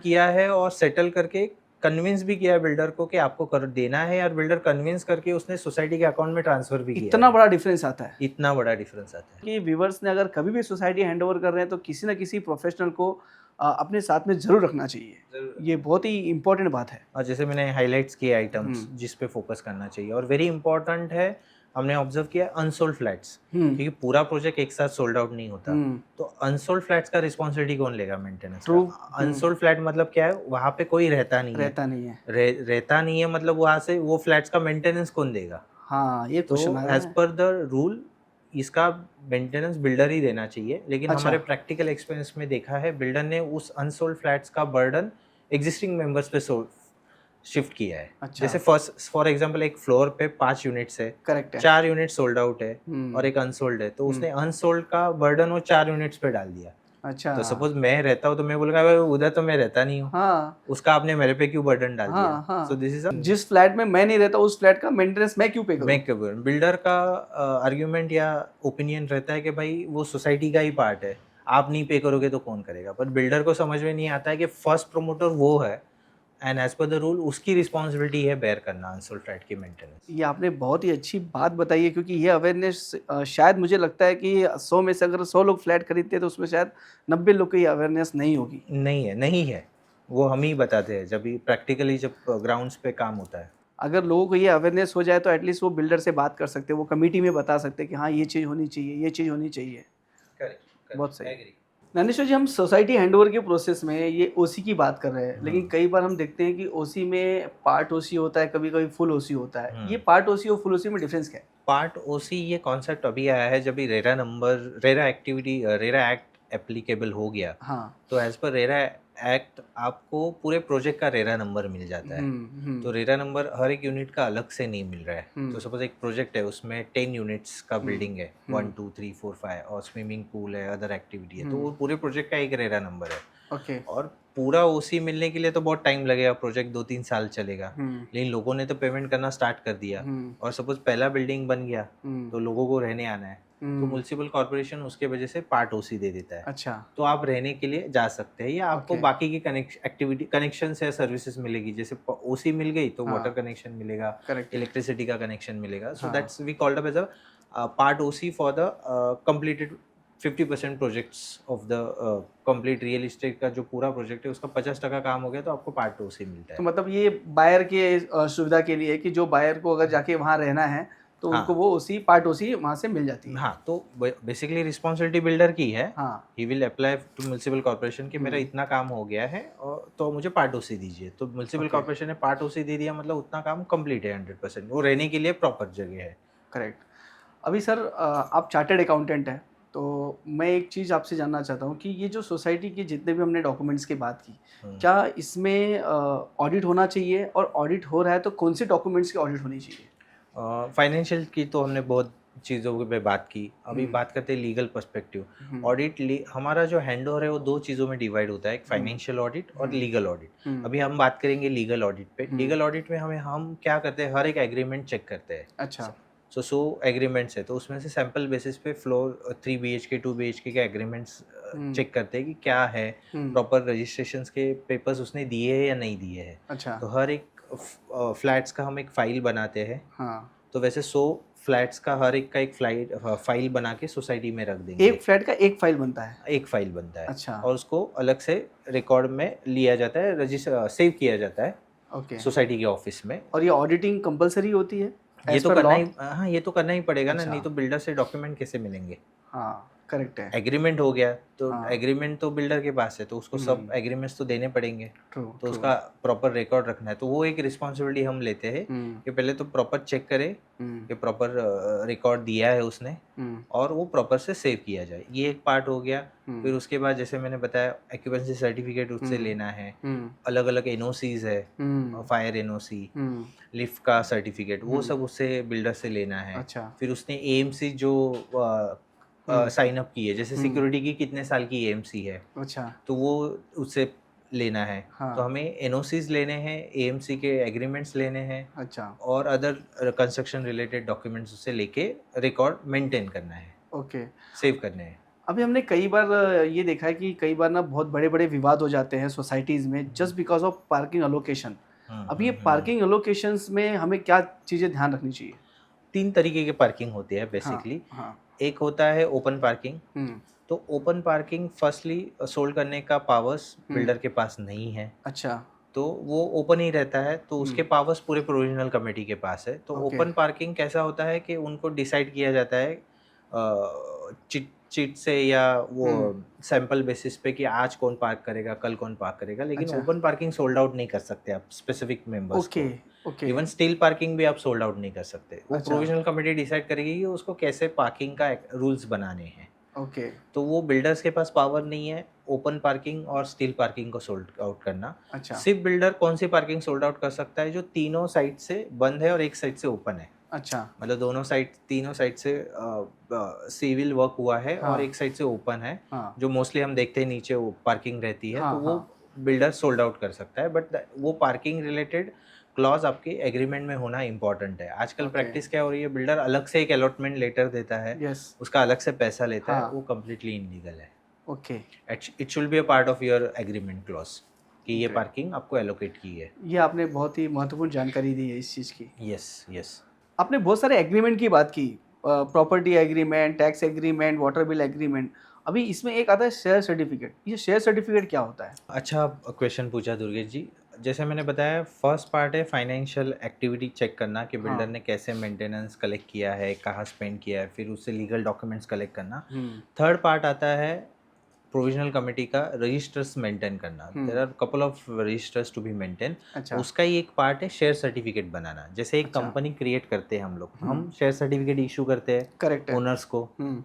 किया है। और सेटल करके कन्विंस भी किया है बिल्डर को कि आपको कर देना है, और बिल्डर कन्विंस करके उसने सोसाइटी के अकाउंट में ट्रांसफर भी किया इतना बड़ा डिफरेंस आता है इतना बड़ा डिफरेंस आता है। कि व्यूवर्स ने अगर कभी भी सोसाइटी हैंडओवर कर रहे हैं तो किसी न किसी प्रोफेशनल को अपने साथ में जरूर रखना चाहिए। ये बहुत ही इंपॉर्टेंट बात है। और जैसे मैंने हाईलाइट्स किए आइटम्स जिस पे फोकस करना चाहिए, और वेरी इंपॉर्टेंट है हमने ऑब्जर्व किया अनसोल्ड फ्लैट्स, क्योंकि पूरा प्रोजेक्ट एक साथ सोल्ड आउट नहीं होता, तो अनसोल्ड फ्लैट्स का रिस्पॉन्सिबिलिटी कौन लेगा मेंटेनेंस का? अनसोल्ड फ्लैट मतलब क्या है, वहां पे कोई रहता नहीं है, रहता नहीं है मतलब वहां से वो फ्लैट्स का मेंटेनेंस कौन देगा? हाँ, ये तो क्वेश्चन आया एज है। पर द रूल इसका मेंटेनेंस बिल्डर ही देना चाहिए, लेकिन अच्छा। हमारे प्रैक्टिकल एक्सपीरियंस में देखा है बिल्डर ने उस अनसोल्ड फ्लैट्स का बर्डन एग्जिस्टिंग मेंबर्स पे शिफ्ट किया है। अच्छा। जैसे फर्स्ट फॉर एग्जांपल एक फ्लोर पे 5 यूनिट्स है, करेक्ट है। 4 यूनिट सोल्ड आउट है और एक अनसोल्ड है, तो उसने अनसोल्ड का बर्डन वो 4 यूनिट्स पे डाल दिया। अच्छा। तो सपोज मैं रहता हूँ तो मैं बोलूँगा भाई उधर तो मैं रहता नहीं हूँ, हाँ उसका आपने मेरे पे क्यों बर्डन डाल दिया? हाँ सो हाँ, दिस इज अ जिस फ्लैट में मैं नहीं रहता उस फ्लैट का मेंटेनेंस मैं क्यों पे करूँ? मैं क्या बोलूं, बिल्डर का आर्ग्यूमेंट या ओपिनियन रहता है कि भाई वो सोसाइटी का ही पार्ट है, आप नहीं पे करोगे तो कौन करेगा? पर बिल्डर को समझ में नहीं आता है कि फर्स्ट प्रमोटर वो है and as per the rule उसकी रिस्पॉन्सिबिलिटी है बेयर करना अनसोल्ड फ्लैट की मेंटेनेंस। ये आपने बहुत ही अच्छी बात बताई है, क्योंकि ये अवेयरनेस शायद मुझे लगता है कि 100 में से अगर 100 लोग फ्लैट खरीदते हैं तो उसमें शायद 90 लोग को ये अवेयरनेस नहीं होगी। नहीं है, वो हम ही बताते हैं जब प्रैक्टिकली जब ग्राउंड्स पे काम होता है। अगर लोगों को ये अवेयरनेस हो जाए तो एटलीस्ट वो बिल्डर से बात कर सकते हैं, वो कमेटी में बता सकते हैं कि हाँ ये चीज़ होनी चाहिए, ये चीज़ होनी चाहिए। करेक्ट, बहुत सही। ज्ञानेश्वर जी, हम सोसाइटी हैंडओवर के प्रोसेस में ये ओसी की बात कर रहे हैं, लेकिन कई बार हम देखते हैं कि ओसी में पार्ट ओसी होता है, कभी कभी फुल ओसी होता है। ये पार्ट ओसी और फुल ओसी में डिफरेंस क्या है? पार्ट ओसी ये कॉन्सेप्ट अभी आया है जब भी रेरा एक्ट एप्लीकेबल हो गया। हाँ। तो एज पर रेरा एक्ट आपको पूरे प्रोजेक्ट का रेरा नंबर मिल जाता है। तो रेरा नंबर हर एक यूनिट का अलग से नहीं मिल रहा है। तो सपोज एक प्रोजेक्ट है उसमें 10 यूनिट्स का बिल्डिंग है, 1 2 3 4 5 और स्विमिंग पूल है, अदर एक्टिविटी है, तो वो पूरे प्रोजेक्ट का एक रेरा नंबर है। ओके। और पूरा ओसी मिलने के लिए तो बहुत टाइम लगेगा, प्रोजेक्ट 2-3 साल चलेगा, लेकिन लोगों ने तो पेमेंट करना स्टार्ट कर दिया और सपोज पहला बिल्डिंग बन गया तो लोगों को रहने आना है, तो म्युनिसिपल कॉर्पोरेशन उसके वजह से पार्ट ओसी दे देता है। अच्छा। तो आप रहने के लिए जा सकते हैं या आपको बाकी की एक्टिविटी कनेक्शन या सर्विसेज मिलेगी, जैसे ओसी मिल गई तो वाटर कनेक्शन मिलेगा, इलेक्ट्रिसिटी का कनेक्शन मिलेगा। So that's we called up as a part OC for the completed 50% projects of the complete real estate का जो पूरा प्रोजेक्ट है उसका 50% काम हो गया तो आपको पार्ट ओसी मिलता है। तो मतलब ये बायर के सुविधा के लिए है कि जो बायर को अगर जाके वहाँ रहना है तो उनको वो ओसी पार्ट ओसी वहाँ से मिल जाती है। हाँ, तो बेसिकली रिस्पॉन्सिबिलिटी बिल्डर की है। हाँ। He will apply to municipal corporation कि मेरा इतना काम हो गया है और तो मुझे पार्ट ओसी दीजिए। तो म्युनिसिपल कॉर्पोरेशन ने पार्ट ओसी दे दिया, मतलब उतना काम कंप्लीट है 100%, वो रहने के लिए प्रॉपर जगह है। करेक्ट। अभी सर आप चार्टर्ड अकाउंटेंट हैं, तो मैं एक चीज़ आपसे जानना चाहता हूँ कि ये जो सोसाइटी के जितने भी हमने डॉक्यूमेंट्स की बात की, क्या इसमें ऑडिट होना चाहिए, और ऑडिट हो रहा है तो कौन से डॉक्यूमेंट्स की ऑडिट होनी चाहिए? फाइनेंशियल की तो हमने बहुत चीज़ों पे बात की, अभी बात करते हैं लीगल पर्सपेक्टिव। ऑडिट हमारा जो हैंडओवर है वो 2 चीज़ों में डिवाइड होता है, एक फाइनेंशियल ऑडिट और लीगल ऑडिट। अभी हम बात करेंगे लीगल ऑडिट पे। लीगल ऑडिट में हम क्या करते हैं, हर एक एग्रीमेंट चेक करते हैं। अच्छा। सो एग्रीमेंट्स है तो उसमें से सैंपल बेसिस पे फ्लोर 3 BHK 2 BHK के एग्रीमेंट्स चेक करते हैं कि क्या है, प्रॉपर रजिस्ट्रेशंस के पेपर्स उसने दिए हैं या नहीं दिए हैं। अच्छा। तो हर एक फ्लैट्स का हम एक फाइल बनाते हैं। हाँ। तो वैसे 100 फ्लैट्स का हर एक का एक फाइल बना के सोसाइटी में रख देंगे। एक फ्लैट का एक फाइल बनता है? एक फाइल बनता है। अच्छा। और उसको अलग से रिकॉर्ड में लिया जाता है, सेव किया जाता है ओके। सोसाइटी के ऑफिस में। और ये ऑडिटिंग कंपलसरी होती है? ये तो करना ही, हाँ ये तो करना ही पड़ेगा ना, नहीं तो बिल्डर से डॉक्यूमेंट कैसे मिलेंगे? हाँ, करेक्ट है। एग्रीमेंट हो गया तो एग्रीमेंट तो बिल्डर के पास है, तो उसको सब एग्रीमेंट्स तो देने पड़ेंगे। तो उसका प्रॉपर रिकॉर्ड रखना है, तो वो एक रिस्पॉन्सिबिलिटी हम लेते हैं कि पहले तो प्रॉपर चेक करें कि प्रॉपर रिकॉर्ड दिया है उसने और वो प्रॉपर से सेव किया जाए। ये एक पार्ट हो गया। फिर उसके बाद जैसे मैंने बताया एक्यूपेंसी सर्टिफिकेट उससे लेना है, अलग अलग एनओसीज है, फायर एनओसी, लिफ्ट का सर्टिफिकेट, वो सब उससे बिल्डर से लेना है। अच्छा। फिर उसने एएमसी जो साइन अप की है, जैसे सिक्योरिटी की कितने साल की एएमसी है, अच्छा, तो वो उससे लेना है। हाँ। तो हमें एनओसीज लेने हैं, एएमसी के एग्रीमेंट्स लेने हैं, अच्छा, और अदर कंस्ट्रक्शन रिलेटेड डॉक्यूमेंट्स उससे लेके रिकॉर्ड मेंटेन करना है, ओके। सेव करने हैं। अभी हमने कई बार ये देखा है कि कई बार ना बहुत बड़े बड़े विवाद हो जाते हैं सोसाइटीज़ में just because of parking allocation. अब ये पार्किंग अलोकेशंस में हमें क्या चीज़ें ध्यान रखनी चाहिए? 3 तरीके के पार्किंग होती है बेसिकली। हाँ। एक होता है ओपन पार्किंग। तो ओपन पार्किंग फर्स्टली सोल्ड करने का पावर्स बिल्डर के पास नहीं है। अच्छा। तो वो ओपन ही रहता है, तो उसके पावर्स पूरे प्रोविजनल कमेटी के पास है। तो Okay. ओपन पार्किंग कैसा होता है कि उनको डिसाइड किया जाता है चिट चिट से या वो सैंपल बेसिस पे कि आज कौन पार्क करेगा, कल कौन पार्क करेगा। लेकिन अच्छा। ओपन पार्किंग सोल्ड आउट नहीं कर सकते आप स्पेसिफिक मेंबर्स ओके को। ओके इवन स्टील पार्किंग भी आप सोल्ड आउट नहीं कर सकते। वो अच्छा। प्रोविजनल कमेटी डिसाइड करेगी कि उसको कैसे पार्किंग का रूल्स बनाने हैं। ओके तो वो बिल्डर्स के पास पावर नहीं है ओपन पार्किंग और स्टील पार्किंग को सोल्ड आउट करना। अच्छा सिर्फ बिल्डर कौन सी पार्किंग सोल्ड आउट कर सकता है, जो तीनों साइड से बंद है और एक साइड से ओपन है। अच्छा मतलब दोनों साइड, तीनों साइड से सिविल वर्क हुआ है हाँ। और एक साइड से ओपन है। हाँ जो मोस्टली हम देखते हैं नीचे वो पार्किंग रहती है, हाँ तो वो हाँ बिल्डर सोल्ड आउट कर सकता है। बट वो पार्किंग रिलेटेड क्लॉज आपके एग्रीमेंट में होना इंपॉर्टेंट है। आजकल Okay. प्रैक्टिस क्या हो रही है, बिल्डर अलग से एक अलॉटमेंट लेटर देता है, यस उसका अलग से पैसा लेता है, हाँ वो कम्प्लीटली इनलीगल है। Okay it should be a part of your agreement clause कि ये Great. पार्किंग आपको एलोकेट की है। ये आपने बहुत ही महत्वपूर्ण जानकारी दी है इस चीज़ की। Yes yes. आपने बहुत सारे एग्रीमेंट की बात की, property agreement, tax agreement, water bill agreement. अभी इसमें एक आता है शेयर सर्टिफिकेट। ये शेयर सर्टिफिकेट क्या होता है? अच्छा क्वेश्चन पूछा दुर्गेश जी। जैसे मैंने बताया, फर्स्ट पार्ट है फाइनेंशियल एक्टिविटी चेक करना कि बिल्डर हाँ। ने कैसे मेंटेनेंस कलेक्ट किया है, कहाँ स्पेंड किया है, फिर उससे लीगल डॉक्यूमेंट्स कलेक्ट करना। थर्ड पार्ट आता है प्रोविजनल कमेटी का रजिस्टर्स मेंटेन करना। There are couple of registers to be maintain. अच्छा उसका ही एक पार्ट है शेयर सर्टिफिकेट बनाना। जैसे एक अच्छा। कंपनी क्रिएट करते हैं हम लोग, हम शेयर सर्टिफिकेट इशू करते हैं करेक्ट है। ओनर्स को। हम्म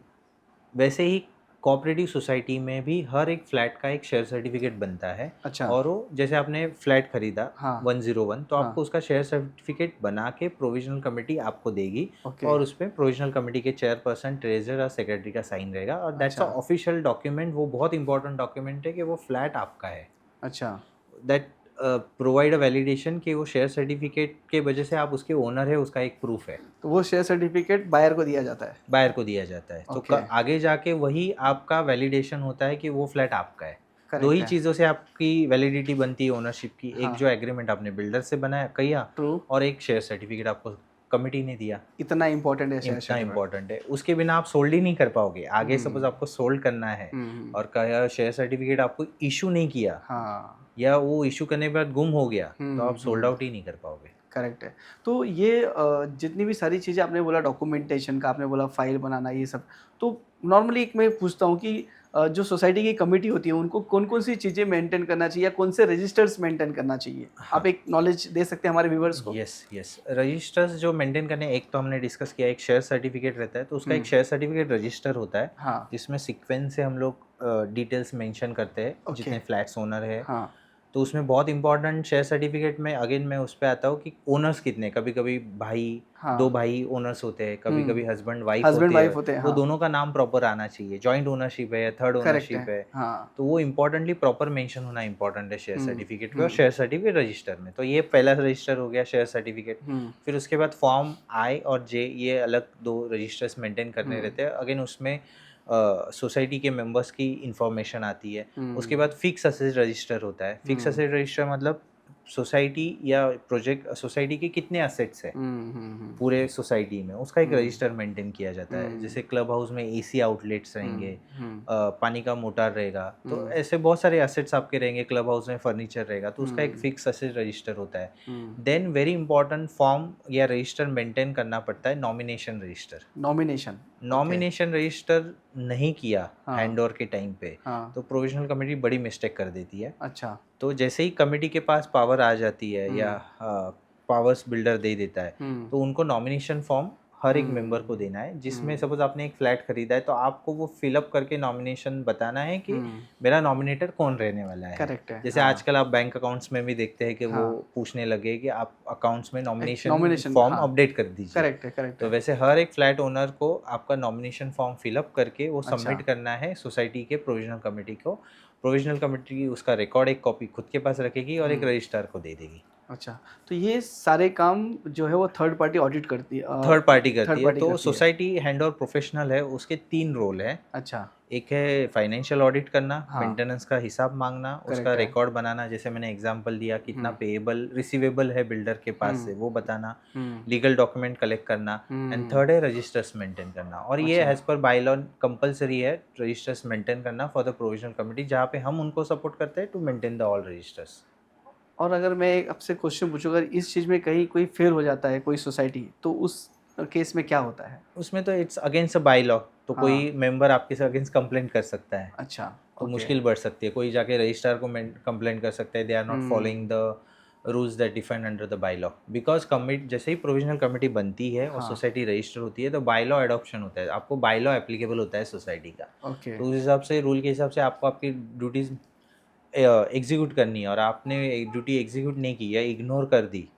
वैसे ही कोऑपरेटिव सोसाइटी में भी हर एक फ्लैट का एक शेयर सर्टिफिकेट बनता है। अच्छा और वो जैसे आपने फ्लैट खरीदा हाँ 101, तो हाँ आपको उसका शेयर सर्टिफिकेट बना के प्रोविजनल कमेटी आपको देगी। ओके और उस पर प्रोविजनल कमेटी के चेयरपर्सन, ट्रेजर और सेक्रेटरी का साइन रहेगा। और दैट्स अ अच्छा ऑफिशियल डॉक्यूमेंट। वो बहुत इंपॉर्टेंट डॉक्यूमेंट है कि वो फ्लैट आपका है। अच्छा दैट प्रोवाइड अ वैलिडेशन कि वो शेयर सर्टिफिकेट के वजह से आप उसके ओनर है, उसका एक प्रूफ है। तो वो शेयर सर्टिफिकेट बायर को दिया जाता है। बायर को दिया जाता है। तो Okay. आगे जाके वही आपका वैलिडेशन होता है कि वो फ्लैट आपका है। दो करेक्ट ही है। चीज़ों से आपकी वैलिडिटी बनती है ओनरशिप की। एक हाँ जो एग्रीमेंट आपने बिल्डर से बनाया किया, ट्रू। और एक शेयर सर्टिफिकेट आपको कमिटी ने दिया। इतना इम्पोर्टेंट है शेयर इतना सर्टिफिकेट। इम्पोर्टेंट है, उसके बिना आप सोल्ड ही नहीं कर पाओगे। आगे सपोज आपको सोल्ड करना है और कहा शेयर सर्टिफिकेट आपको इशू नहीं किया, हाँ या वो इशू करने के बाद गुम हो गया, तो आप सोल्ड आउट ही नहीं कर पाओगे। करेक्ट है। तो ये जितनी भी सारी चीज़ें आपने बोला, डॉक्यूमेंटेशन का आपने बोला, फाइल बनाना, ये सब, तो नॉर्मली एक मैं पूछता हूँ कि जो सोसाइटी की कमेटी होती है उनको कौन कौन सी चीज़ें मेंटेन करना चाहिए या कौन से रजिस्टर्स मेंटेन करना चाहिए? आप एक नॉलेज दे सकते हैं हमारे व्यूवर्स को? Yes yes. रजिस्टर्स जो मेंटेन करने, एक तो हमने डिस्कस किया, एक शेयर सर्टिफिकेट रहता है, तो उसका एक शेयर सर्टिफिकेट रजिस्टर होता है हाँ जिसमें सीक्वेंस से हम लोग डिटेल्स मेंशन करते हैं Okay. जितने फ्लैट्स ओनर है। हाँ तो उसमें बहुत इंपॉर्टेंट शेयर सर्टिफिकेट में अगेन मैं उस पर आता हूँ कि ओनर्स कितने। कभी कभी भाई, हाँ। दो भाई ओनर्स होते हैं, कभी कभी हस्बैंड वाइफ हस्बैंड होते हैं। वाइफ होते हैं वो हाँ। दोनों का नाम प्रॉपर आना चाहिए। जॉइंट ओनरशिप है या थर्ड करेक्ट ओनरशिप है है, हाँ। तो वो इंपॉर्टेंटली प्रॉपर मेंशन होना इंपॉर्टेंट है शेयर सर्टिफिकेट पे और हम्म। शेयर सर्टिफिकेट रजिस्टर में। तो ये पहला रजिस्टर हो गया शेयर सर्टिफिकेट। फिर उसके बाद फॉर्म आई और जे, ये अलग दो रजिस्टर्स मेंटेन करने रहते हैं। अगेन उसमें सोसाइटी के मेंबर्स की इंफॉर्मेशन आती है। उसके बाद फिक्स असेट रजिस्टर होता है। फिक्स असेट रजिस्टर मतलब सोसाइटी या प्रोजेक्ट, सोसाइटी के कितने असेट्स हैं पूरे सोसाइटी में, उसका एक रजिस्टर मेंटेन किया जाता है। जैसे क्लब हाउस में एसी आउटलेट्स रहेंगे, पानी का मोटर रहेगा, तो ऐसे बहुत सारे असेट्स आपके रहेंगे। क्लब हाउस में फर्नीचर रहेगा, तो उसका एक फिक्स असेट रजिस्टर होता है। देन वेरी इंपॉर्टेंट फॉर्म या रजिस्टर मेंटेन करना पड़ता है, नॉमिनेशन रजिस्टर। नॉमिनेशन रजिस्टर नहीं किया हैंडओवर के टाइम पे, तो प्रोविजनल कमेटी बड़ी मिस्टेक कर देती है। अच्छा तो जैसे ही कमेटी के पास पावर आ जाती है या पावर्स बिल्डर दे देता है, तो उनको नॉमिनेशन फॉर्म हर एक मेंबर को देना है। जिसमें सपोज आपने एक फ्लैट खरीदा है, तो आपको वो फिलअप करके नॉमिनेशन बताना है कि मेरा नॉमिनेटर कौन रहने वाला है। करेक्ट है जैसे आजकल आप बैंक अकाउंट्स में भी देखते हैं कि वो पूछने लगे कि आप अकाउंट्स में नॉमिनेशन फॉर्म अपडेट कर दीजिए। करेक्ट है तो वैसे हर एक फ्लैट ओनर को आपका नॉमिनेशन फॉर्म फिलअप करके वो सबमिट करना है सोसाइटी के प्रोविजनल कमेटी को। प्रोविजनल कमेटी उसका रिकॉर्ड एक कॉपी खुद के पास रखेगी और एक रजिस्ट्रार को दे देगी। अच्छा, तो ये सारे काम जो है वो थर्ड पार्टी ऑडिट करती है, थर्ड पार्टी करती है। तो सोसाइटी हैंडओवर प्रोफेशनल है, उसके 3 रोल है। अच्छा, एक है फाइनेंशियल ऑडिट करना, मेंटेनेंस का हिसाब मांगना, उसका रिकॉर्ड बनाना, जैसे मैंने एग्जांपल दिया कितना पेएबल रिसीवेबल है बिल्डर के पास से वो बताना, लीगल डॉक्यूमेंट कलेक्ट करना, एंड थर्ड है रजिस्टर्स मेंटेन करना। और ये as per by law compulsory है रजिस्टर्स मेंटेन करना फॉर द प्रोविजनल कमेटी, जहाँ पे हम उनको सपोर्ट करते हैं to maintain the all registers. और अगर मैं एक आपसे क्वेश्चन पूछूं, अगर इस चीज़ में कहीं कोई फेल हो जाता है कोई सोसाइटी, तो उस केस में क्या होता है? उसमें तो it's against a by law, तो हाँ। कोई मेंबर आपके से अगेंस्ट कंप्लेंट कर सकता है, अच्छा। तो ओके। मुश्किल बढ़ सकती है। कोई जाके रजिस्ट्रार को कंप्लेंट कर सकता है, they are not following the rules that defined under the by law. Because commit जैसे ही प्रोविजनल कमेटी बनती है और हाँ। सोसाइटी रजिस्टर होती है, तो बाई लॉ एडॉप्शन होता है, आपको बाई लॉ एप्लीकेबल होता है सोसाइटी का। ओके। तो उस हिसाब से, रूल के हिसाब से आपको आपकी ड्यूटीज़ एग्जीक्यूट करनी है, और आपने ड्यूटी एग्जीक्यूट नहीं की या इग्नोर कर दी,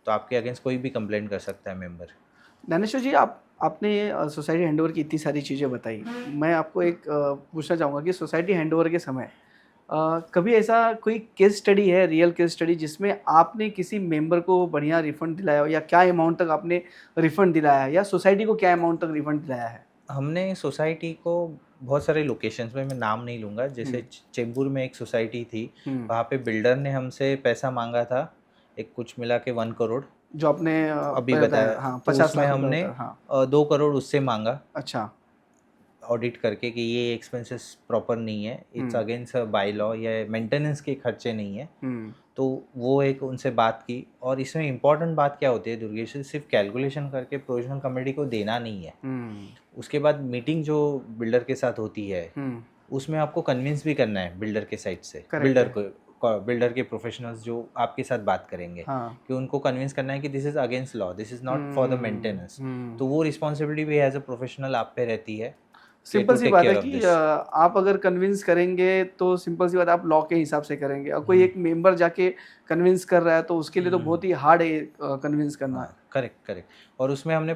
तो आपके अगेंस्ट कोई भी कंप्लेंट कर सकता है मेंबर। ज्ञानेश्वर जी, आपने सोसाइटी हैंडओवर की इतनी सारी चीज़ें बताई। मैं आपको एक पूछना चाहूँगा कि सोसाइटी हैंडओवर के समय कभी ऐसा कोई केस स्टडी है, रियल केस स्टडी, जिसमें आपने किसी मेंबर को बढ़िया रिफंड दिलाया हो, या क्या अमाउंट तक आपने रिफंड दिलाया है, या सोसाइटी को क्या अमाउंट तक रिफंड दिलाया है? हमने सोसाइटी को बहुत सारे लोकेशंस में, मैं नाम नहीं लूँगा, जैसे चेंबूर में एक सोसाइटी थी, वहाँ पे बिल्डर ने हमसे पैसा मांगा था, एक कुछ मिला के 1 करोड़, जो आपने अभी बताया। हाँ, तो 50 उसमें लाख रुपए हमने होता है। हाँ। 2 करोड़ उससे मांगा, अच्छा। ऑडिट करके, कि ये एक्सपेंसेस प्रॉपर नहीं है, इट्स अगेंस्ट बाई लॉ, या मेंटेनेंस के खर्चे नहीं है। तो वो एक उनसे बात की, और इसमें इंपॉर्टेंट बात क्या होती है दुर्गेश, सिर्फ कैलकुलेशन करके प्रोविजनल कमेटी को देना नहीं है। उसके बाद मीटिंग जो बिल्डर के साथ होती है, उसमें आपको कन्विंस भी करना है बिल्डर के साइड से, बिल्डर के प्रोफेशनल्स जो आपके साथ बात करेंगे, हाँ। कि उनको कन्विंस करना है कि this is against law, this is not for the maintenance. तो वो रिस्पॉन्सिबिलिटी भी एज अ प्रोफेशनल आप पे रहती है। सिंपल सी बात है कि आप अगर कन्विंस करेंगे तो सिंपल सी बात, आप लॉ के हिसाब से करेंगे। और कोई एक मेंबर जाके कन्विंस कर रहा है तो उसके लिए तो बहुत ही हार्ड है कन्विंस करना। Correct correct. और उसमें हमने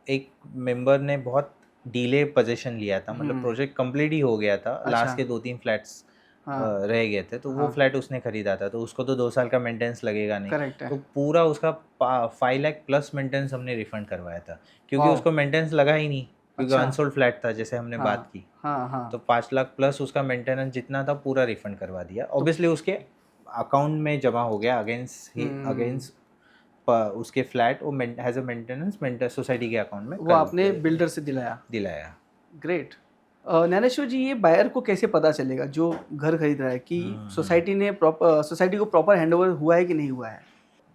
एक मेंबर ने बहुत डिले पोजीशन लिया था, मतलब प्रोजेक्ट कंप्लीट ही हो गया था, लास्ट के 2-3 फ्लैट्स रह गए थे, तो वो फ्लैट उसने खरीदा था, तो उसको तो 2 साल का मेंटेनेंस लगेगा नहीं। करेक्ट है। तो पूरा उसका 5 लाख प्लस मेंटेनेंस हमने रिफंड करवाया था, क्योंकि उसको मेंटेनेंस लगा ही नहीं, क्योंकि अनसोल्ड फ्लैट था, जैसे हमने बात की। तो 5 लाख प्लस उसका मेंटेनेंस जितना था पूरा रिफंड करवा दिया। ऑब्वियसली उसके अकाउंट में जमा हो गया अगेंस्ट उसके फ्लैट, वो हैज अ मेंटेनेंस सोसाइटी के अकाउंट में, वो आपने बिल्डर से दिलाया। ग्रेट। ज्ञानेश्वर जी, ये बायर को कैसे पता चलेगा जो घर खरीद रहा है कि सोसाइटी को प्रॉपर हैंडओवर हुआ है कि नहीं हुआ है?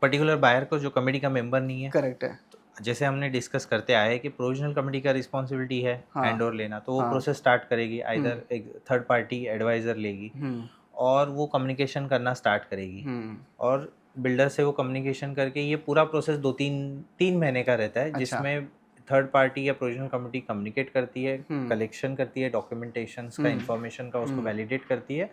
पर्टिकुलर बायर को, जो कमेटी का मेंबर नहीं है। करेक्ट है। जैसे हमने डिस्कस करते आए कि प्रोविजनल कमेटी का रिस्पॉन्सिबिलिटी है हैंडओवर लेना, तो वो प्रोसेस स्टार्ट करेगी, आइदर एक थर्ड पार्टी एडवाइजर लेगी, और वो कम्युनिकेशन करना स्टार्ट करेगी, और बिल्डर से वो कम्युनिकेशन करके, ये पूरा प्रोसेस 2-3 महीने का रहता है। जिसमें थर्ड पार्टी या प्रोविजनल कमेटी कम्युनिकेट करती है, कलेक्शन करती है डॉक्यूमेंटेशन का, इंफॉर्मेशन का, उसको वैलिडेट करती है,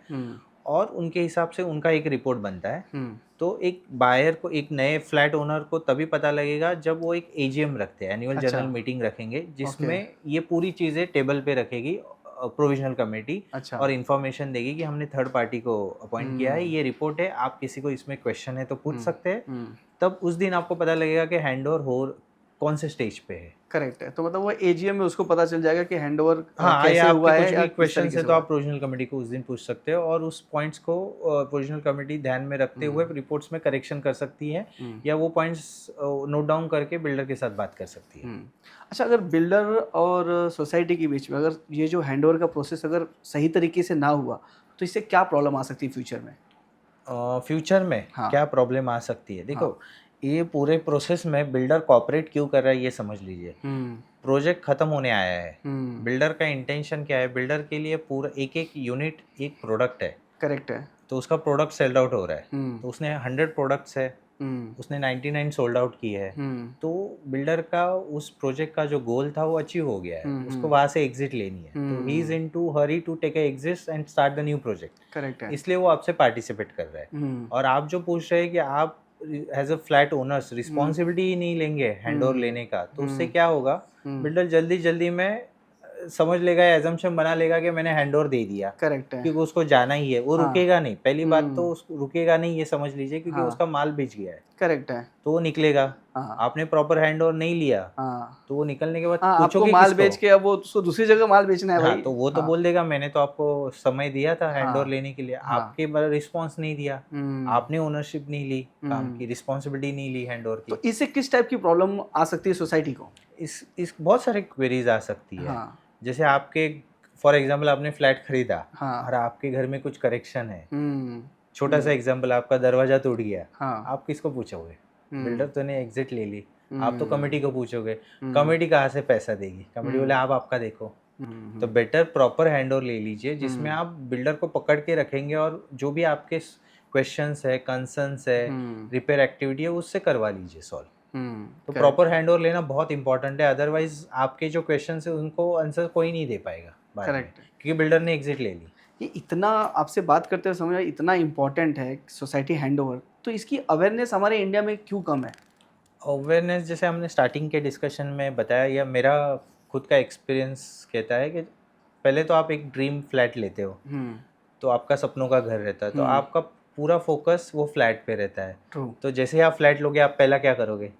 और उनके हिसाब से उनका एक रिपोर्ट बनता है। तो एक बायर को, एक नए फ्लैट ओनर को तभी पता लगेगा जब वो एक एजीएम रखते हैं, एनुअल जनरल मीटिंग रखेंगे, जिसमें ये पूरी चीज़ें टेबल पे रखेगी प्रोविजनल कमेटी, और इन्फॉर्मेशन देगी कि हमने थर्ड पार्टी को अपॉइंट किया है, ये रिपोर्ट है, आप किसी को इसमें क्वेश्चन है तो पूछ सकते हैं। तब उस दिन आपको पता लगेगा कि हैंडओवर हो कौन से स्टेज पे है। करेक्ट है। तो मतलब वो एजीएम में उसको पता चल जाएगा कि हैंडओवर कैसे हुआ है, कुछ भी क्वेश्चन है तो आप प्रोविजनल कमेटी को उस दिन पूछ सकते हो, और उस पॉइंट्स को प्रोविजनल कमेटी ध्यान में रखते हुए रिपोर्ट्स में करेक्शन कर सकती है, या वो पॉइंट्स नोट डाउन करके बिल्डर के साथ बात कर सकती है। अच्छा, अगर बिल्डर और सोसाइटी के बीच में अगर ये जो हैंडओवर का प्रोसेस अगर सही तरीके से ना हुआ, तो इससे क्या प्रॉब्लम आ सकती है फ्यूचर में? फ्यूचर में क्या प्रॉब्लम आ सकती है? देखो, ये पूरे प्रोसेस में बिल्डर कॉपरेट क्यों कर रहा है ये समझ लीजिए। प्रोजेक्ट खत्म होने आया है, बिल्डर का इंटेंशन क्या है? बिल्डर के लिए पूरा एक यूनिट एक प्रोडक्ट है। करेक्ट है। तो उसका प्रोडक्ट सेल्ड आउट हो रहा है, तो उसने 100 प्रोडक्ट्स है, उसने 99 सोल्ड आउट की है, तो बिल्डर का उस प्रोजेक्ट का जो गोल था वो अचीव हो गया है, उसको वहां से एग्जिट लेनी है, तो he is into hurry to take a exit and start the new project. Correct है। इसलिए वो आपसे पार्टिसिपेट कर रहा है। और आप जो पूछ रहे हैं कि आप as a flat owners responsibility ही नहीं लेंगे हैंडओवर लेने का, तो उससे क्या होगा, बिल्डर जल्दी जल्दी में समझ लेगा, एजम्पशन बना लेगा कि मैंने हैंडओवर दे दिया। करेक्ट है। क्योंकि उसको जाना ही है, वो रुकेगा नहीं। पहली बात तो उसको रुकेगा नहीं, ये समझ लीजिए, क्योंकि उसका माल बेच गया है। करेक्ट है। तो वो निकलेगा। आपने प्रॉपर हैंडओवर नहीं लिया, तो वो निकलने के बाद आपको माल बेच के अब वो उसको दूसरी जगह माल बेचना है भाई। तो वो तो बोल देगा मैंने तो आपको समय दिया था हैंडओवर लेने के लिए, आपके रिस्पॉन्स नहीं दिया, आपने ओनरशिप नहीं ली, काम की रिस्पॉन्सिबिलिटी नहीं ली हैंडओवर की। तो इससे किस टाइप की प्रॉब्लम आ सकती है सोसाइटी को? इस बहुत सारे क्वेरीज आ सकती है। जैसे आपके फॉर एग्जाम्पल आपने फ्लैट खरीदा, और आपके घर में कुछ करेक्शन है, छोटा सा एग्जांपल, आपका दरवाजा टूट गया, हाँ आप किसको पूछोगे? हम्म, बिल्डर तो ने एग्जिट ले ली, आप तो हम्म, कमेटी को पूछोगे, हम्म, कमेटी कहाँ से पैसा देगी? कमेटी बोले आप आपका देखो। तो बेटर प्रॉपर हैंडओवर ले लीजिए जिसमें आप बिल्डर को पकड़ के रखेंगे और जो भी आपके क्वेश्चंस है, कंसर्न्स है, रिपेयर एक्टिविटी है, उससे करवा लीजिए सॉल्व। तो प्रॉपर हैंडओवर लेना बहुत इंपॉर्टेंट है, अदरवाइज आपके जो क्वेश्चंस है उनको आंसर कोई नहीं दे पाएगा बाद में, करेक्ट। क्योंकि बिल्डर ने एग्जिट ले ली। ये इतना आपसे बात करते हुए समझ आया, इतना इम्पोर्टेंट है सोसाइटी हैंडओवर, तो इसकी अवेयरनेस हमारे इंडिया में क्यों कम है? अवेयरनेस जैसे हमने स्टार्टिंग के डिस्कशन में बताया, या मेरा खुद का एक्सपीरियंस कहता है कि पहले तो आप एक ड्रीम फ्लैट लेते हो, तो आपका सपनों का घर रहता है, तो आपका पूरा फोकस वो फ्लैट पे रहता है। ट्रू। तो जैसे ही आप फ्लैट लोगे, आप पहला क्या करोगे?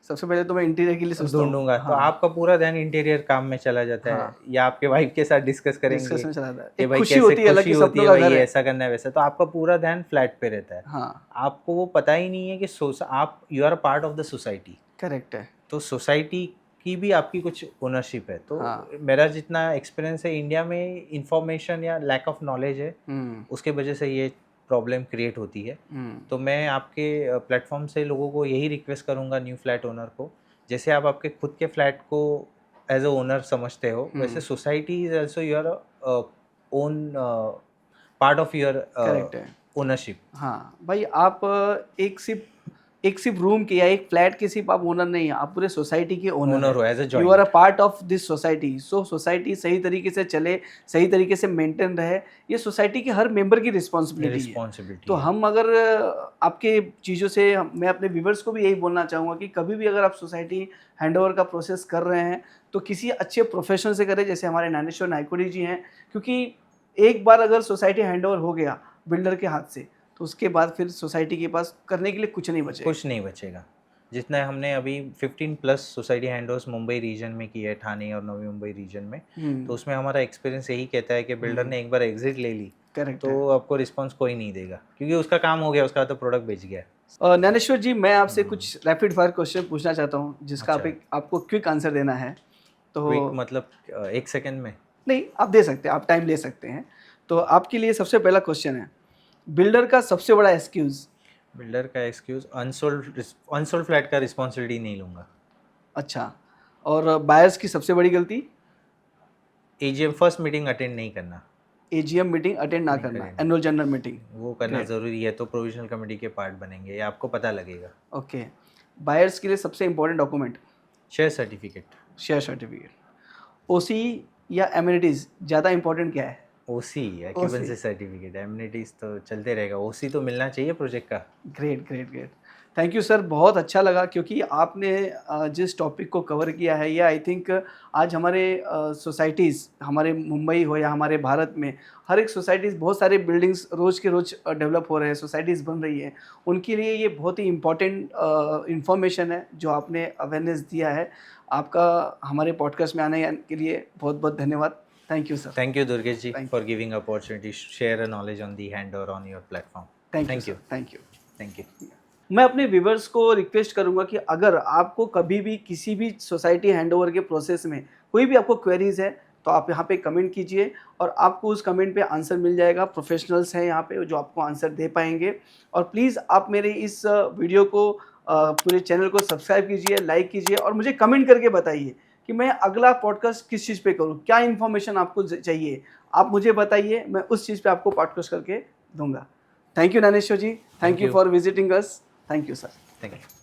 सबसे पहले तो मैं इंटीरियर के लिए सोचता हूँ। ढूंढूंगा। तो हाँ, आपका पूरा ध्यान इंटीरियर काम में चला जाता है, हाँ, या आपके वाइफ के साथ डिस्कस करेंगे डिस्कशन चला था, कि एक भाई खुशी कैसे होती है, अलग खुशी कि होती सपनों है, का भाई घर है। ऐसा करना है वैसा, तो आपका पूरा ध्यान फ्लैट पे रहता है। हाँ आपको वो पता ही नहीं है कि आप you are a part of the society. Correct है। तो सोसाइटी की भी आपकी कुछ ओनरशिप है। तो हाँ मेरा जितना एक्सपीरियंस है, इंडिया में इंफॉर्मेशन या लैक ऑफ नॉलेज है, उसके वजह से ये प्रॉब्लम क्रिएट होती है। तो मैं आपके प्लेटफॉर्म से लोगों को यही रिक्वेस्ट करूँगा, न्यू फ्लैट ओनर को, जैसे आप आपके खुद के फ्लैट को एज अ ओनर समझते हो, वैसे society is also your own part of your correct है। ओनरशिप। हाँ भाई, आप एक सिर्फ रूम के या एक फ्लैट के सिर्फ आप ओनर नहीं हैं, आप पूरे सोसाइटी के ओनर ओनर हो एज अ हो। You are a joint part of this society. So society सही तरीके से चले, सही तरीके से मेंटेन रहे, ये सोसाइटी के हर मेंबर की रिस्पॉन्सिबिलिटी है। रिस्पॉन्सिबिलिटी तो है। हम अगर आपके चीज़ों से मैं अपने व्यूवर्स को भी यही बोलना चाहूँगा कि कभी भी अगर आप सोसाइटी हैंडओवर का प्रोसेस कर रहे हैं तो किसी अच्छे प्रोफेशनल से करें, जैसे हमारे ज्ञानेश्वर नायकोडी जी हैं। क्योंकि एक बार अगर सोसाइटी हैंडओवर हो गया बिल्डर के हाथ से, तो उसके बाद फिर सोसाइटी के पास करने के लिए कुछ नहीं बचेगा। कुछ नहीं बचेगा। जितना हमने अभी 15+ सोसाइटी हैंडओवर्स मुंबई रीजन में किए, ठाणे और नवी मुंबई रीजन में, तो उसमें हमारा एक्सपीरियंस यही कहता है कि बिल्डर ने एक बार एग्जिट ले ली, करेक्ट तो आपको रिस्पांस कोई नहीं देगा, क्योंकि उसका काम हो गया, उसका तो प्रोडक्ट बेच गया। है। ज्ञानेश्वर जी, मैं आपसे कुछ रैपिड फायर क्वेश्चन पूछना चाहता हूँ जिसका अच्छा। आपको क्विक आंसर देना है। तो क्विक मतलब 1 सेकंड में? नहीं, आप दे सकते हैं, आप टाइम ले सकते हैं। तो आपके लिए सबसे पहला क्वेश्चन है, बिल्डर का सबसे बड़ा एक्सक्यूज़। बिल्डर का एक्सक्यूज, अनसोल्ड फ्लैट का रिस्पॉन्सिबिलिटी नहीं लूँगा। अच्छा, और बायर्स की सबसे बड़ी गलती? एजीएम फर्स्ट मीटिंग अटेंड नहीं करना। एजीएम मीटिंग अटेंड ना नहीं करना, करेंगे। Annual general meeting. वो करना Great. ज़रूरी है, तो प्रोविजनल कमेटी के पार्ट बनेंगे, ये आपको पता लगेगा। ओके। बायर्स के लिए सबसे important document? Share certificate. Share certificate. OC या एमिनिटीज़ ज़्यादा इंपॉर्टेंट क्या है? ओसी, एक्यूपेंसी सर्टिफिकेट। एमिनिटीज तो चलते रहेगा, ओसी तो मिलना चाहिए प्रोजेक्ट का। Great great great. Thank you sir, बहुत अच्छा लगा, क्योंकि आपने जिस टॉपिक को कवर किया है, ये आई थिंक आज हमारे सोसाइटीज़, हमारे मुंबई हो या हमारे भारत में, हर एक सोसाइटीज़, बहुत सारे बिल्डिंग्स रोज़ के रोज़ डेवलप हो रहे हैं, सोसाइटीज़ बन रही है, उनके लिए ये बहुत ही इम्पॉर्टेंट इंफॉर्मेशन है जो आपने अवेयरनेस दिया है। आपका हमारे पॉडकास्ट में आने के लिए बहुत बहुत धन्यवाद। Thank you sir. Thank you Durgesh ji Thank you. For giving opportunity share a knowledge on the hand और on your platform. Thank Thank you you. Thank you. Thank you. मैं अपने व्यूवर्स को रिक्वेस्ट करूंगा कि अगर आपको कभी भी किसी भी सोसाइटी हैंडओवर के प्रोसेस में कोई भी आपको क्वेरीज है, तो आप यहाँ पे कमेंट कीजिए और आपको उस कमेंट पे आंसर मिल जाएगा। प्रोफेशनल्स हैं यहाँ पे जो आपको आंसर दे पाएंगे। और प्लीज़ आप मेरे इस वीडियो को, पूरे चैनल को सब्सक्राइब कीजिए, लाइक कीजिए और मुझे कमेंट करके बताइए कि मैं अगला पॉडकास्ट किस चीज़ पे करूँ, क्या इन्फॉर्मेशन आपको चाहिए, आप मुझे बताइए, मैं उस चीज़ पे आपको पॉडकास्ट करके दूंगा। Thank you Gyaneshwar ji, thank you you. For visiting us. Thank you sir. Thank you.